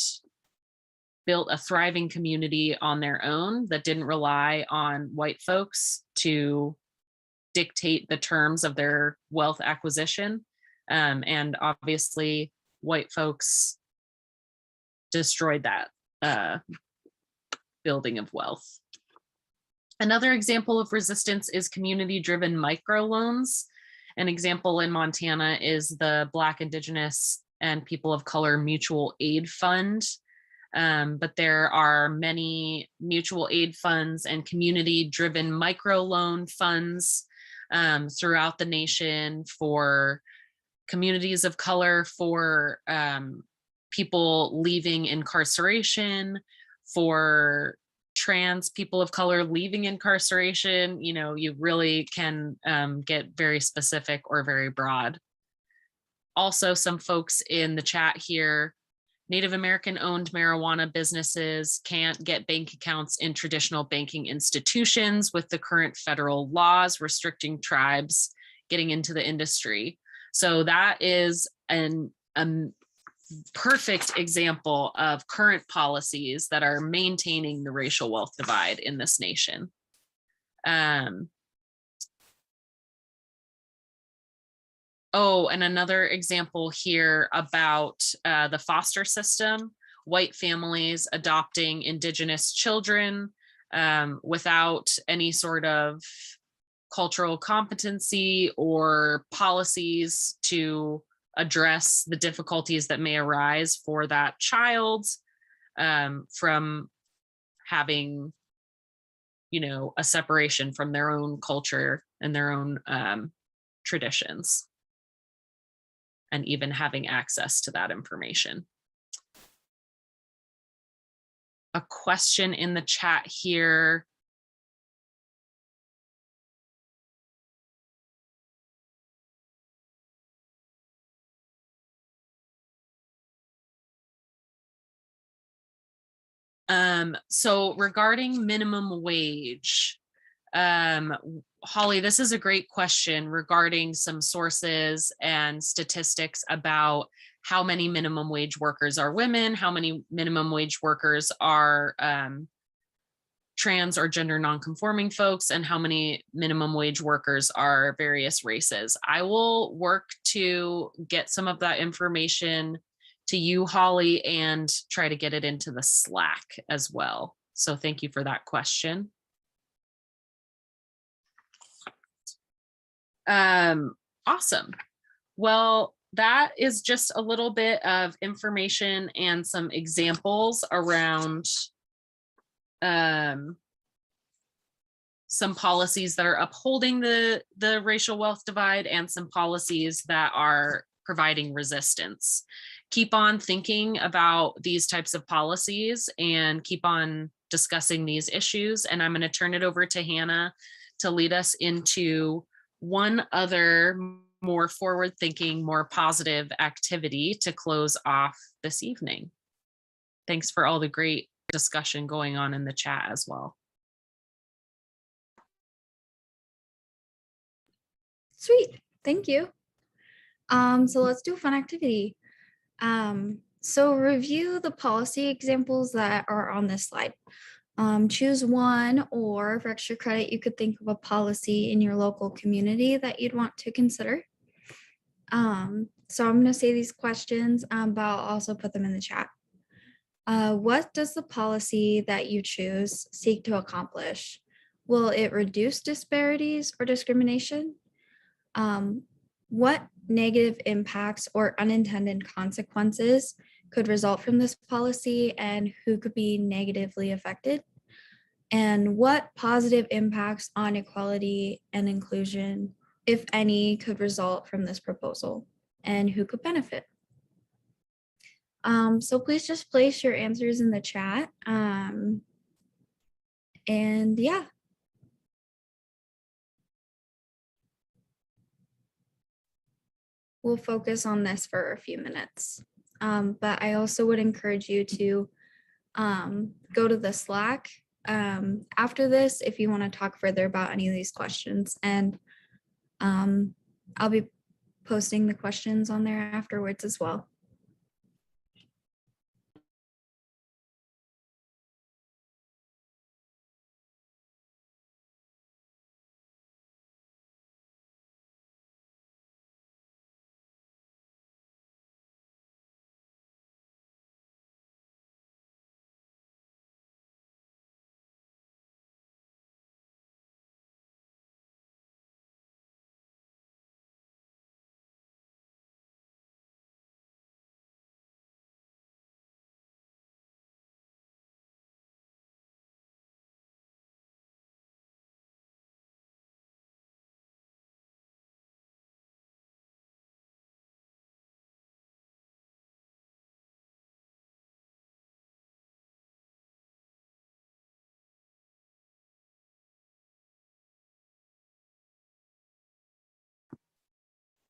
built a thriving community on their own that didn't rely on white folks to dictate the terms of their wealth acquisition. And obviously, white folks destroyed that building of wealth. Another example of resistance is community-driven microloans. An example in Montana is the Black, Indigenous, and People of Color Mutual Aid Fund. But there are many mutual aid funds and community-driven microloan funds throughout the nation for communities of color, for people leaving incarceration, for trans people of color leaving incarceration. You know, you really can get very specific or very broad. Also, some folks in the chat here, Native American owned marijuana businesses can't get bank accounts in traditional banking institutions with the current federal laws restricting tribes getting into the industry. So that is a perfect example of current policies that are maintaining the racial wealth divide in this nation. Oh, and another example here about the foster system, white families adopting Indigenous children without any sort of cultural competency or policies to address the difficulties that may arise for that child from having, you know, a separation from their own culture and their own traditions, and even having access to that information. A question in the chat here. So regarding minimum wage, Holly, this is a great question regarding some sources and statistics about how many minimum wage workers are women, how many minimum wage workers are trans or gender nonconforming folks, and how many minimum wage workers are various races. I will work to get some of that information to you, Holly, and try to get it into the Slack as well. So thank you for that question. Awesome. Well, that is just a little bit of information and some examples around some policies that are upholding the racial wealth divide and some policies that are providing resistance. Keep on thinking about these types of policies and keep on discussing these issues. And I'm going to turn it over to Hannah to lead us into one other more forward-thinking, more positive activity to close off this evening. Thanks for all the great discussion going on in the chat as well. Sweet, thank you. So let's do a fun activity. So review the policy examples that are on this slide. Choose one, or for extra credit, you could think of a policy in your local community that you'd want to consider. So I'm going to say these questions, but I'll also put them in the chat. What does the policy that you choose seek to accomplish? Will it reduce disparities or discrimination? What negative impacts or unintended consequences could result from this policy, and who could be negatively affected? And what positive impacts on equality and inclusion, if any, could result from this proposal, and who could benefit? So please just place your answers in the chat. And yeah. We'll focus on this for a few minutes. But I also would encourage you to go to the Slack after this if you want to talk further about any of these questions. And I'll be posting the questions on there afterwards as well.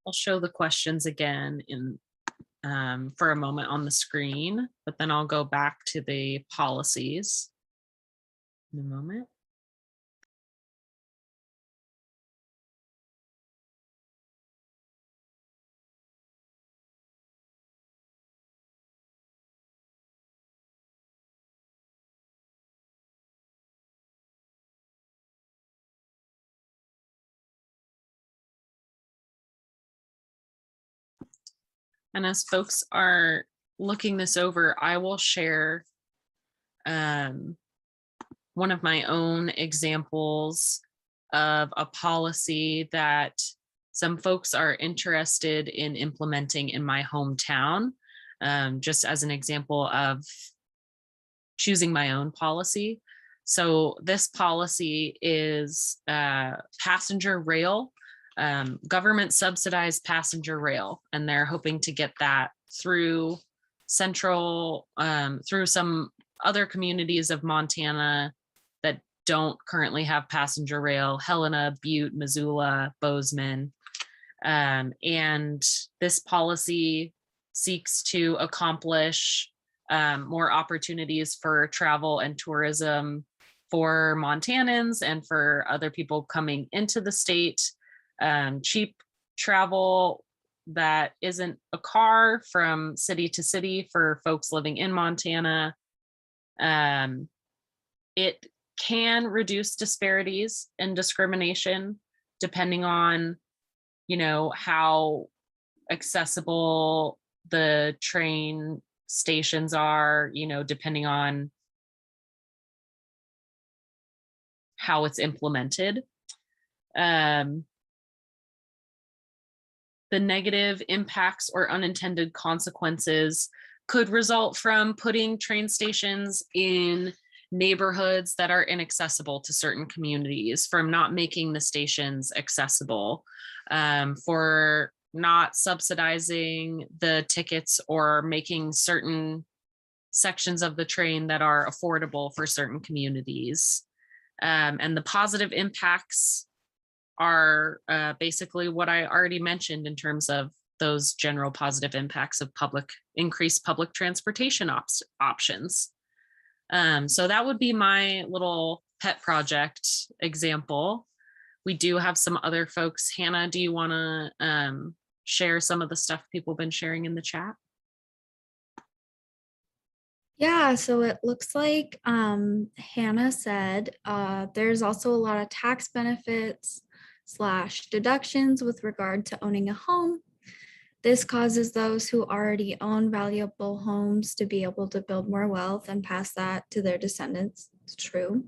I'll show the questions again in for a moment on the screen, but then I'll go back to the policies in a moment. And as folks are looking this over, I will share one of my own examples of a policy that some folks are interested in implementing in my hometown, just as an example of choosing my own policy. So this policy is passenger rail, government subsidized passenger rail, and they're hoping to get that through through some other communities of Montana that don't currently have passenger rail: Helena, Butte, Missoula, Bozeman. And this policy seeks to accomplish more opportunities for travel and tourism for Montanans and for other people coming into the state. Cheap travel that isn't a car from city to city for folks living in Montana. It can reduce disparities and discrimination depending on, how accessible the train stations are, depending on how it's implemented. The negative impacts or unintended consequences could result from putting train stations in neighborhoods that are inaccessible to certain communities, from not making the stations accessible, for not subsidizing the tickets or making certain sections of the train that are affordable for certain communities. And the positive impacts are basically what I already mentioned in terms of those general positive impacts of increased public transportation options. So that would be my little pet project example. We do have some other folks. Hannah, do you want to share some of the stuff people have been sharing in the chat? Yeah, so it looks like Hannah said there's also a lot of tax benefits / deductions with regard to owning a home. This causes those who already own valuable homes to be able to build more wealth and pass that to their descendants. It's true.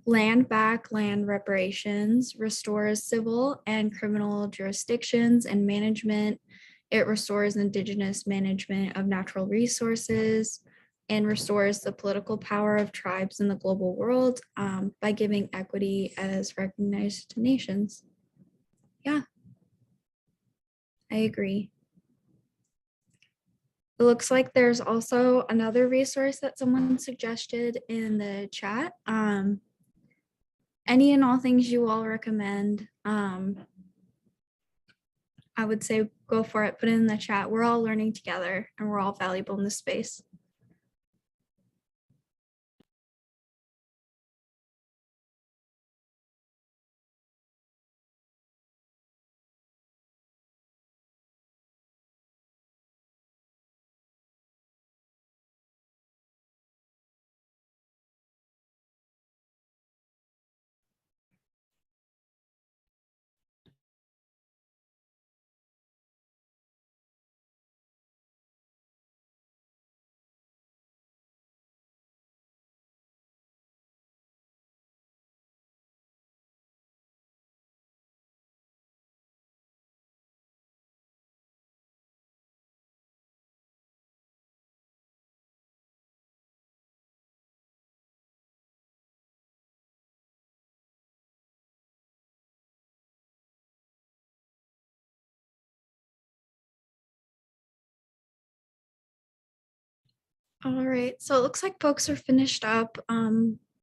Land back land reparations restores civil and criminal jurisdictions and management. It restores indigenous management of natural resources and restores the political power of tribes in the global world by giving equity as recognized nations. Yeah, I agree. It looks like there's also another resource that someone suggested in the chat. Any and all things you all recommend, I would say go for it, put it in the chat. We're all learning together and we're all valuable in this space. All right, so it looks like folks are finished up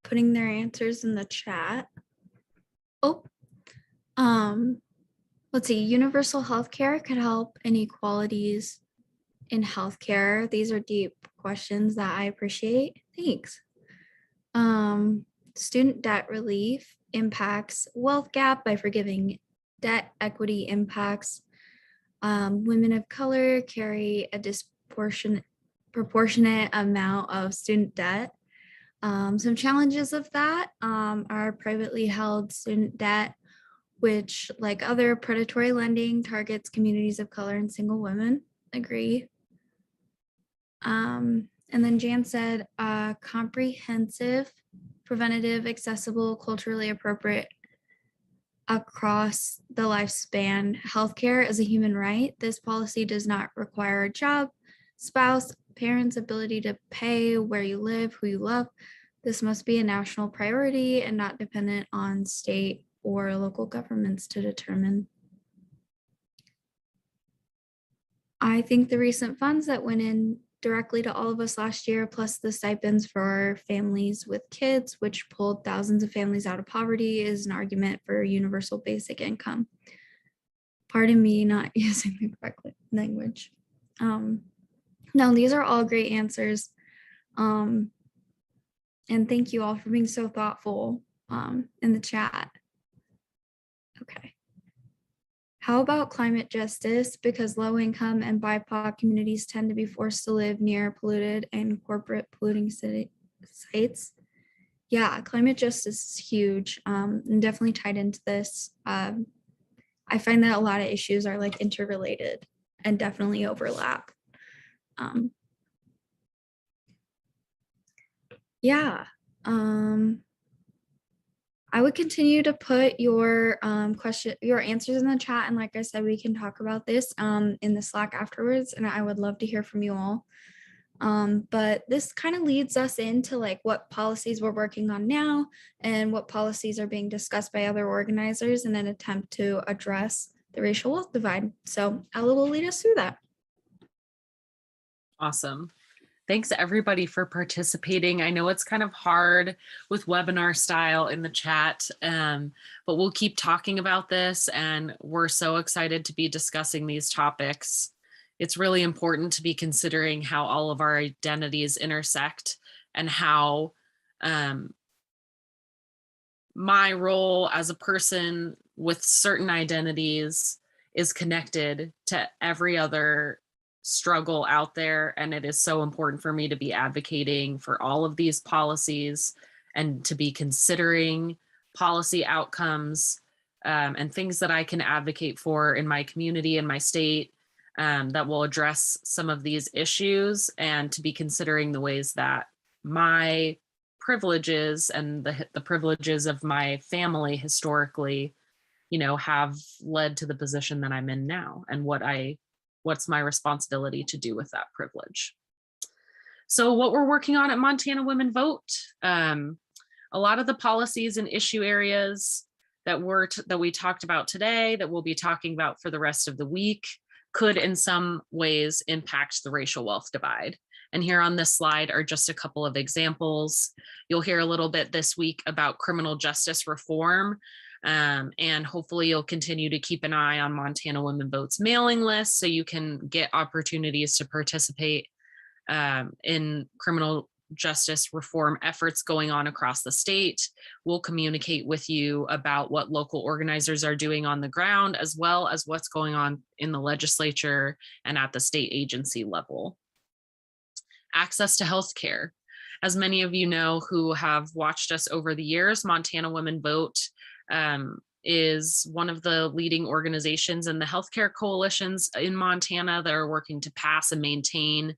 putting their answers in the chat. Oh, let's see, universal healthcare could help inequalities in healthcare. These are deep questions that I appreciate. Thanks. Student debt relief impacts wealth gap by forgiving debt. Equity impacts women of color carry a proportionate amount of student debt. Some challenges of that are privately held student debt, which, like other predatory lending, targets communities of color and single women. Agree. And then Jan said, comprehensive, preventative, accessible, culturally appropriate across the lifespan. Healthcare is a human right. This policy does not require a job, spouse, parents' ability to pay, where you live, who you love. This must be a national priority and not dependent on state or local governments to determine. I think the recent funds that went in directly to all of us last year, plus the stipends for families with kids, which pulled thousands of families out of poverty, is an argument for universal basic income. Pardon me not using the correct language. No, these are all great answers. And thank you all for being so thoughtful in the chat. Okay. How about climate justice? Because low income and BIPOC communities tend to be forced to live near polluted and corporate polluting sites. Yeah, climate justice is huge and definitely tied into this. I find that a lot of issues are like interrelated and definitely overlap. Yeah. I would continue to put your your answers in the chat. And like I said, we can talk about this in the Slack afterwards. And I would love to hear from you all. But this kind of leads us into like what policies we're working on now and what policies are being discussed by other organizers in an attempt to address the racial wealth divide. So Ella will lead us through that. Awesome. Thanks everybody for participating. I know it's kind of hard with webinar style in the chat, but we'll keep talking about this, and we're so excited to be discussing these topics. It's really important to be considering how all of our identities intersect and how my role as a person with certain identities is connected to every other struggle out there. And it is so important for me to be advocating for all of these policies and to be considering policy outcomes and things that I can advocate for in my community and my state that will address some of these issues, and to be considering the ways that my privileges and the privileges of my family historically, have led to the position that I'm in now, and what's my responsibility to do with that privilege. So what we're working on at Montana Women Vote, a lot of the policies and issue areas that we talked about today, that we'll be talking about for the rest of the week, could in some ways impact the racial wealth divide. And here on this slide are just a couple of examples. You'll hear a little bit this week about criminal justice reform. And hopefully you'll continue to keep an eye on Montana Women Vote's mailing list so you can get opportunities to participate in criminal justice reform efforts going on across the state. We'll communicate with you about what local organizers are doing on the ground, as well as what's going on in the legislature and at the state agency level. Access to healthcare. As many of you know who have watched us over the years, Montana Women Vote is one of the leading organizations in the healthcare coalitions in Montana that are working to pass and maintain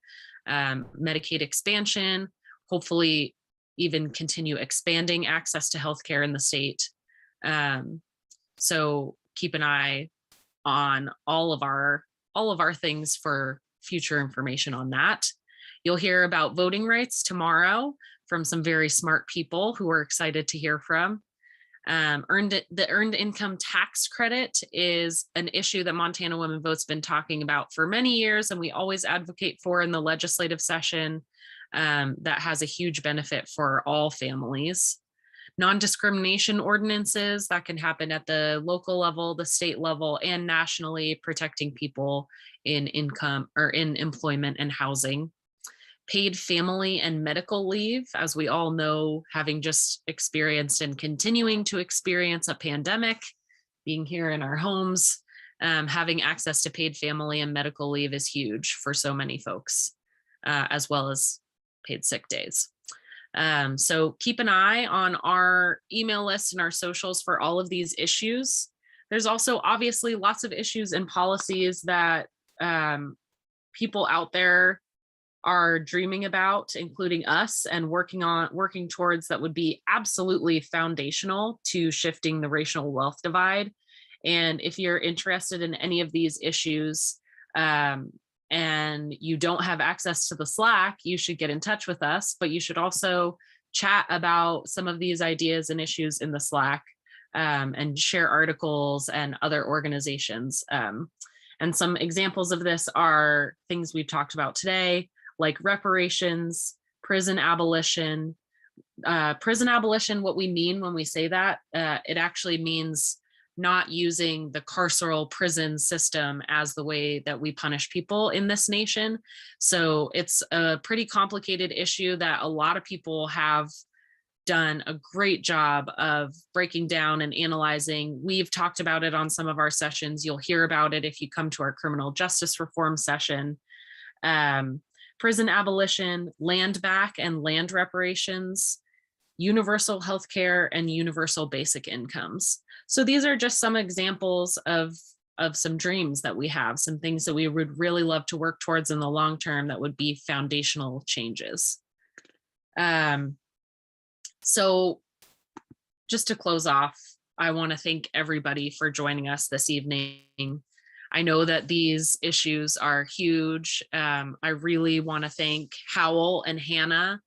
Medicaid expansion, hopefully even continue expanding access to healthcare in the state. So keep an eye on all of our things for future information on that. You'll hear about voting rights tomorrow from some very smart people who we're excited to hear from. The earned income tax credit is an issue that Montana Women Vote's been talking about for many years, and we always advocate for in the legislative session. That has a huge benefit for all families. Non-discrimination ordinances that can happen at the local level, the state level, and nationally, protecting people in income or in employment and housing. Paid family and medical leave, as we all know, having just experienced and continuing to experience a pandemic, being here in our homes, having access to paid family and medical leave is huge for so many folks, as well as paid sick days. So keep an eye on our email list and our socials for all of these issues. There's also obviously lots of issues and policies that people out there are dreaming about, including us, and working towards, that would be absolutely foundational to shifting the racial wealth divide. And if you're interested in any of these issues and you don't have access to the Slack, you should get in touch with us, but you should also chat about some of these ideas and issues in the Slack and share articles and other organizations. And some examples of this are things we've talked about today, like reparations, prison abolition. Prison abolition, what we mean when we say that, it actually means not using the carceral prison system as the way that we punish people in this nation. So it's a pretty complicated issue that a lot of people have done a great job of breaking down and analyzing. We've talked about it on some of our sessions. You'll hear about it if you come to our criminal justice reform session. Prison abolition, land back and land reparations, universal health care, and universal basic incomes. So these are just some examples of some dreams that we have, some things that we would really love to work towards in the long term that would be foundational changes. So just to close off, I want to thank everybody for joining us this evening. I know that these issues are huge. I really want to thank Howell and Hannah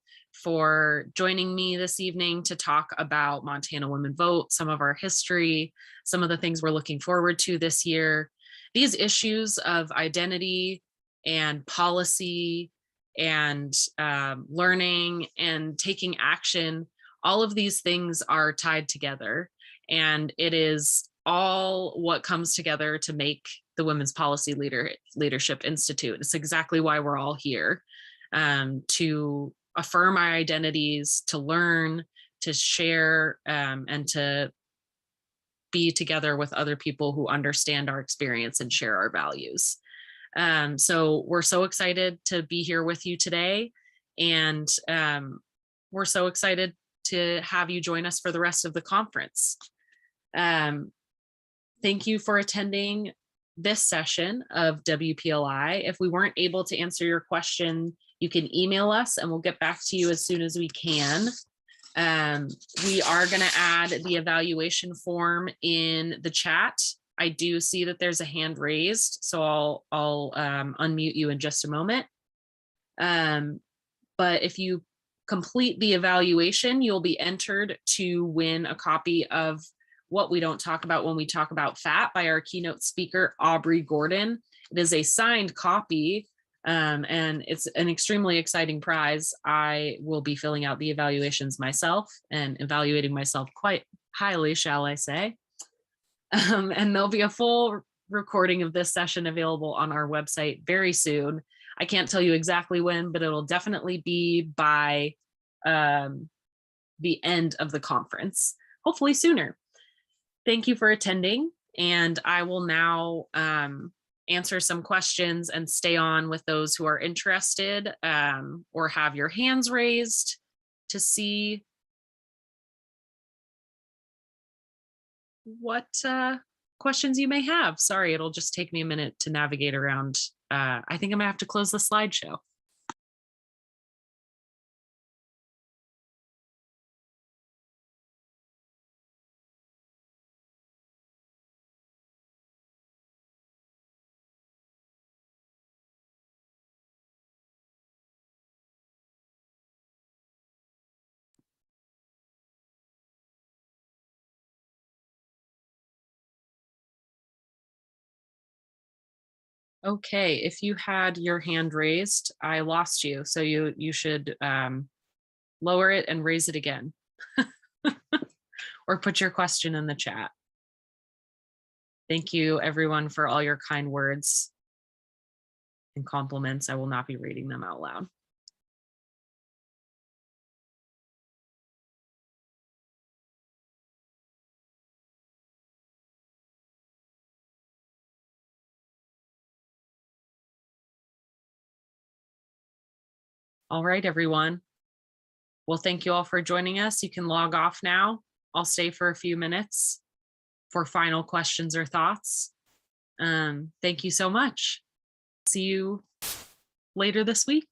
for joining me this evening to talk about Montana Women Vote, some of our history, some of the things we're looking forward to this year. These issues of identity and policy and learning and taking action, all of these things are tied together. And it is all what comes together to make the Women's Policy Leadership Institute. It's exactly why we're all here, to affirm our identities, to learn, to share, and to be together with other people who understand our experience and share our values. So we're so excited to be here with you today. And we're so excited to have you join us for the rest of the conference. Thank you for attending this session of WPLI. If we weren't able to answer your question, you can email us and we'll get back to you as soon as we can. We are going to add the evaluation form in the chat. I do see that there's a hand raised, so I'll unmute you in just a moment. But if you complete the evaluation, you'll be entered to win a copy of What We Don't Talk About When We Talk About Fat by our keynote speaker, Aubrey Gordon. It is a signed copy, and it's an extremely exciting prize. I will be filling out the evaluations myself and evaluating myself quite highly, shall I say. And there'll be a full recording of this session available on our website very soon. I can't tell you exactly when, but it'll definitely be by the end of the conference, hopefully sooner. Thank you for attending, and I will now answer some questions and stay on with those who are interested or have your hands raised to see what questions you may have. Sorry, it'll just take me a minute to navigate around. I think I'm gonna have to close the slideshow. Okay, if you had your hand raised, I lost you. So you should lower it and raise it again. Or put your question in the chat. Thank you everyone for all your kind words and compliments. I will not be reading them out loud. All right, everyone. Well, thank you all for joining us. You can log off now. I'll stay for a few minutes for final questions or thoughts. Thank you so much. See you later this week.